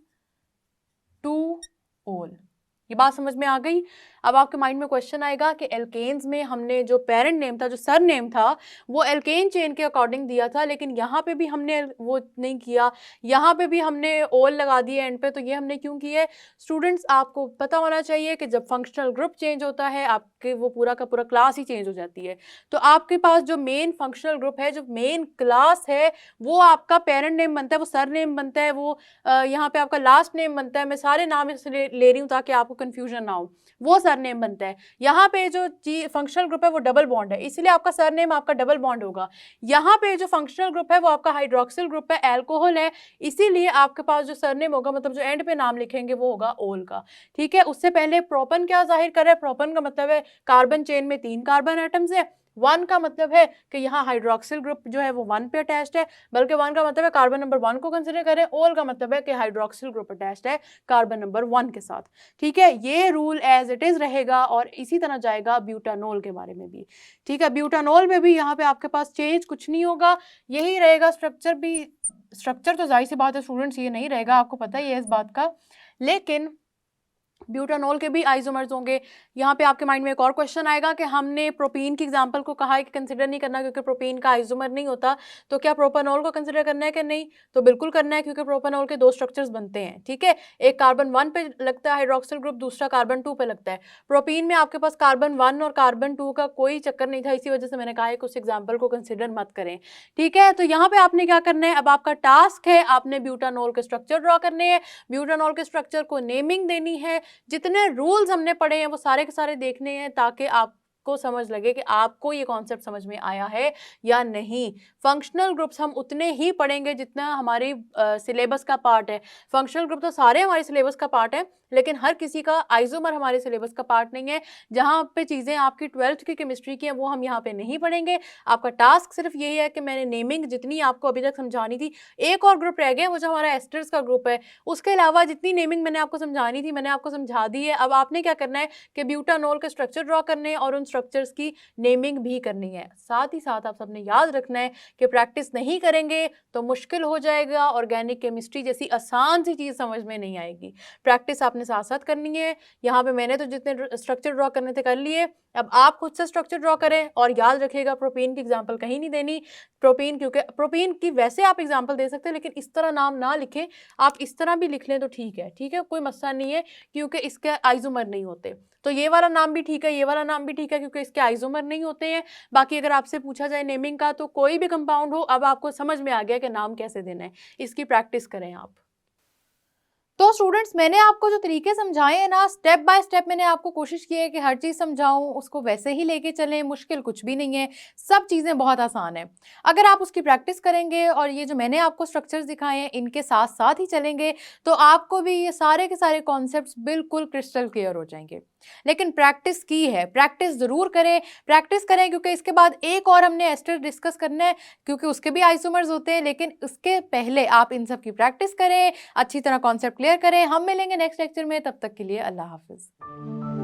2 ओल। ये बात समझ में आ गई। अब आपके माइंड में क्वेश्चन आएगा कि एल्केन्स में हमने जो पेरेंट नेम था, जो सर नेम था, वो एल्केन चेन के अकॉर्डिंग दिया था, लेकिन यहाँ पे भी हमने वो नहीं किया, यहाँ पे भी हमने ओल लगा दिए एंड पे। तो ये हमने क्यों किया है स्टूडेंट्स, आपको पता होना चाहिए कि जब फंक्शनल ग्रुप चेंज होता है आपके वो पूरा का पूरा क्लास ही चेंज हो जाती है। तो आपके पास जो मेन फंक्शनल ग्रुप है, जो मेन क्लास है, वो आपका पेरेंट नेम बनता है, वो सर नेम बनता है, वो यहाँ पे आपका लास्ट नेम बनता है। मैं सारे नाम इसलिए ले रही हूँ ताकि आपको कंफ्यूजन ना हो। वो सरनेम बनता है। यहाँ पे जो फंक्शनल ग्रुप है वो डबल बॉन्ड है, इसलिए आपका सरनेम आपका डबल बॉन्ड होगा। यहाँ पे जो फंक्शनल ग्रुप है वो आपका हाइड्रोक्सिल ग्रुप है, अल्कोहल है, इसीलिए आपके पास जो सरनेम होगा, मतलब जो एंड पे नाम लिखेंगे, वो होगा ओल का। ठीक है, उससे पहले प्रोपन क्या जाहिर कर रहा है, प्रोपन का मतलब है कार्बन चेन में 3 कार्बन एटम्स है। 1 का मतलब है कि यहाँ हाइड्रोक्सिल ग्रुप जो है वो 1 पे अटैच्ड है, बल्कि 1 का मतलब है कार्बन नंबर 1 को कंसिडर करें। ओल का मतलब है कि हाइड्रोक्सिल ग्रुप अटैच्ड है कार्बन नंबर 1 के साथ। ठीक है, ये रूल एज इट इज रहेगा और इसी तरह जाएगा ब्यूटानोल के बारे में भी। ठीक है, ब्यूटानोल में भी यहाँ पे आपके पास चेंज कुछ नहीं होगा, यही रहेगा स्ट्रक्चर भी। स्ट्रक्चर तो जाहिर सी बात है स्टूडेंट्स ये नहीं रहेगा, आपको पता ही है इस बात का, लेकिन ब्यूटानोल के भी आइसोमर्स होंगे। यहाँ पे आपके माइंड में एक और क्वेश्चन आएगा कि हमने प्रोपीन की एग्जांपल को कहा है कि कंसिडर नहीं करना क्योंकि प्रोपीन का आइसोमर नहीं होता, तो क्या प्रोपेनॉल को कंसिडर करना है कि नहीं, तो बिल्कुल करना है, क्योंकि प्रोपेनॉल के 2 स्ट्रक्चर्स बनते हैं। ठीक है, एक कार्बन 1 पे लगता है हाइड्रोक्सिल ग्रुप, दूसरा कार्बन 2 पे लगता है। प्रोपीन में आपके पास कार्बन 1 और कार्बन 2 का कोई चक्कर नहीं था, इसी वजह से मैंने कहा है कि उस एग्जाम्पल को कंसिडर मत करें। ठीक है, तो यहाँ पे आपने क्या करना है, अब आपका टास्क है आपने ब्यूटानॉल के स्ट्रक्चर ड्रॉ करने हैं, ब्यूटानॉल के स्ट्रक्चर को नेमिंग देनी है, जितने रूल्स हमने पढ़े हैं वो सारे के सारे देखने हैं, ताकि आपको समझ लगे कि आपको ये कॉन्सेप्ट समझ में आया है या नहीं। फंक्शनल ग्रुप्स हम उतने ही पढ़ेंगे जितना हमारी सिलेबस का पार्ट है। फंक्शनल ग्रुप तो सारे हमारे सिलेबस का पार्ट है, लेकिन हर किसी का आइसोमर हमारे सिलेबस का पार्ट नहीं है। जहां पे चीज़ें आपकी 12th की केमिस्ट्री की हैं वो हम यहाँ पे नहीं पढ़ेंगे। आपका टास्क सिर्फ यही है कि मैंने नेमिंग जितनी आपको अभी तक समझानी थी, एक और ग्रुप रह गया वो जो हमारा एस्टर्स का ग्रुप है, उसके अलावा जितनी नेमिंग मैंने आपको समझानी थी मैंने आपको समझा दी है। अब आपने क्या करना है कि ब्यूटानॉल के स्ट्रक्चर ड्रॉ करने हैं और उन स्ट्रक्चर्स की नेमिंग भी करनी है। साथ ही साथ आप सबने याद रखना है कि प्रैक्टिस नहीं करेंगे तो मुश्किल हो जाएगा, ऑर्गेनिक केमिस्ट्री जैसी आसान सी चीज़ समझ में नहीं आएगी। प्रैक्टिस आपने साथ साथ करनी है। यहाँ पे मैंने तो जितने स्ट्रक्चर ड्रॉ करने थे कर लिए, अब आप खुद से स्ट्रक्चर ड्रॉ करें। और याद रखिएगा प्रोपीन की एग्जांपल कहीं नहीं देनी, प्रोपीन क्योंकि प्रोपीन की वैसे आप एग्जांपल दे सकते हैं लेकिन इस तरह नाम ना लिखें, आप इस तरह भी लिख लें तो ठीक है। ठीक है, कोई मसला नहीं है क्योंकि इसके आइसोमर नहीं होते। तो ये वाला नाम भी ठीक है, ये वाला नाम भी ठीक है क्योंकि इसके आइसोमर नहीं होते हैं। बाकी अगर आपसे पूछा जाए नेमिंग का तो कोई भी कंपाउंड हो, अब आपको समझ में आ गया कि नाम कैसे देना है, इसकी प्रैक्टिस करें आप। तो स्टूडेंट्स मैंने आपको जो तरीके समझाए हैं ना, स्टेप बाय स्टेप मैंने आपको कोशिश की है कि हर चीज़ समझाऊं, उसको वैसे ही लेके चलें, मुश्किल कुछ भी नहीं है, सब चीज़ें बहुत आसान है। अगर आप उसकी प्रैक्टिस करेंगे और ये जो मैंने आपको स्ट्रक्चर्स दिखाए हैं इनके साथ साथ ही चलेंगे तो आपको भी ये सारे के सारे कॉन्सेप्ट्स बिल्कुल क्रिस्टल क्लियर हो जाएंगे। लेकिन प्रैक्टिस की है, प्रैक्टिस ज़रूर करें, प्रैक्टिस करें क्योंकि इसके बाद एक और हमने एस्टर डिस्कस करना है क्योंकि उसके भी आइसोमर्स होते हैं। लेकिन उसके पहले आप इन सब की प्रैक्टिस करें, अच्छी तरह कॉन्सेप्ट क्लियर करें। हम मिलेंगे नेक्स्ट लेक्चर में, तब तक के लिए अल्लाह हाफिज़।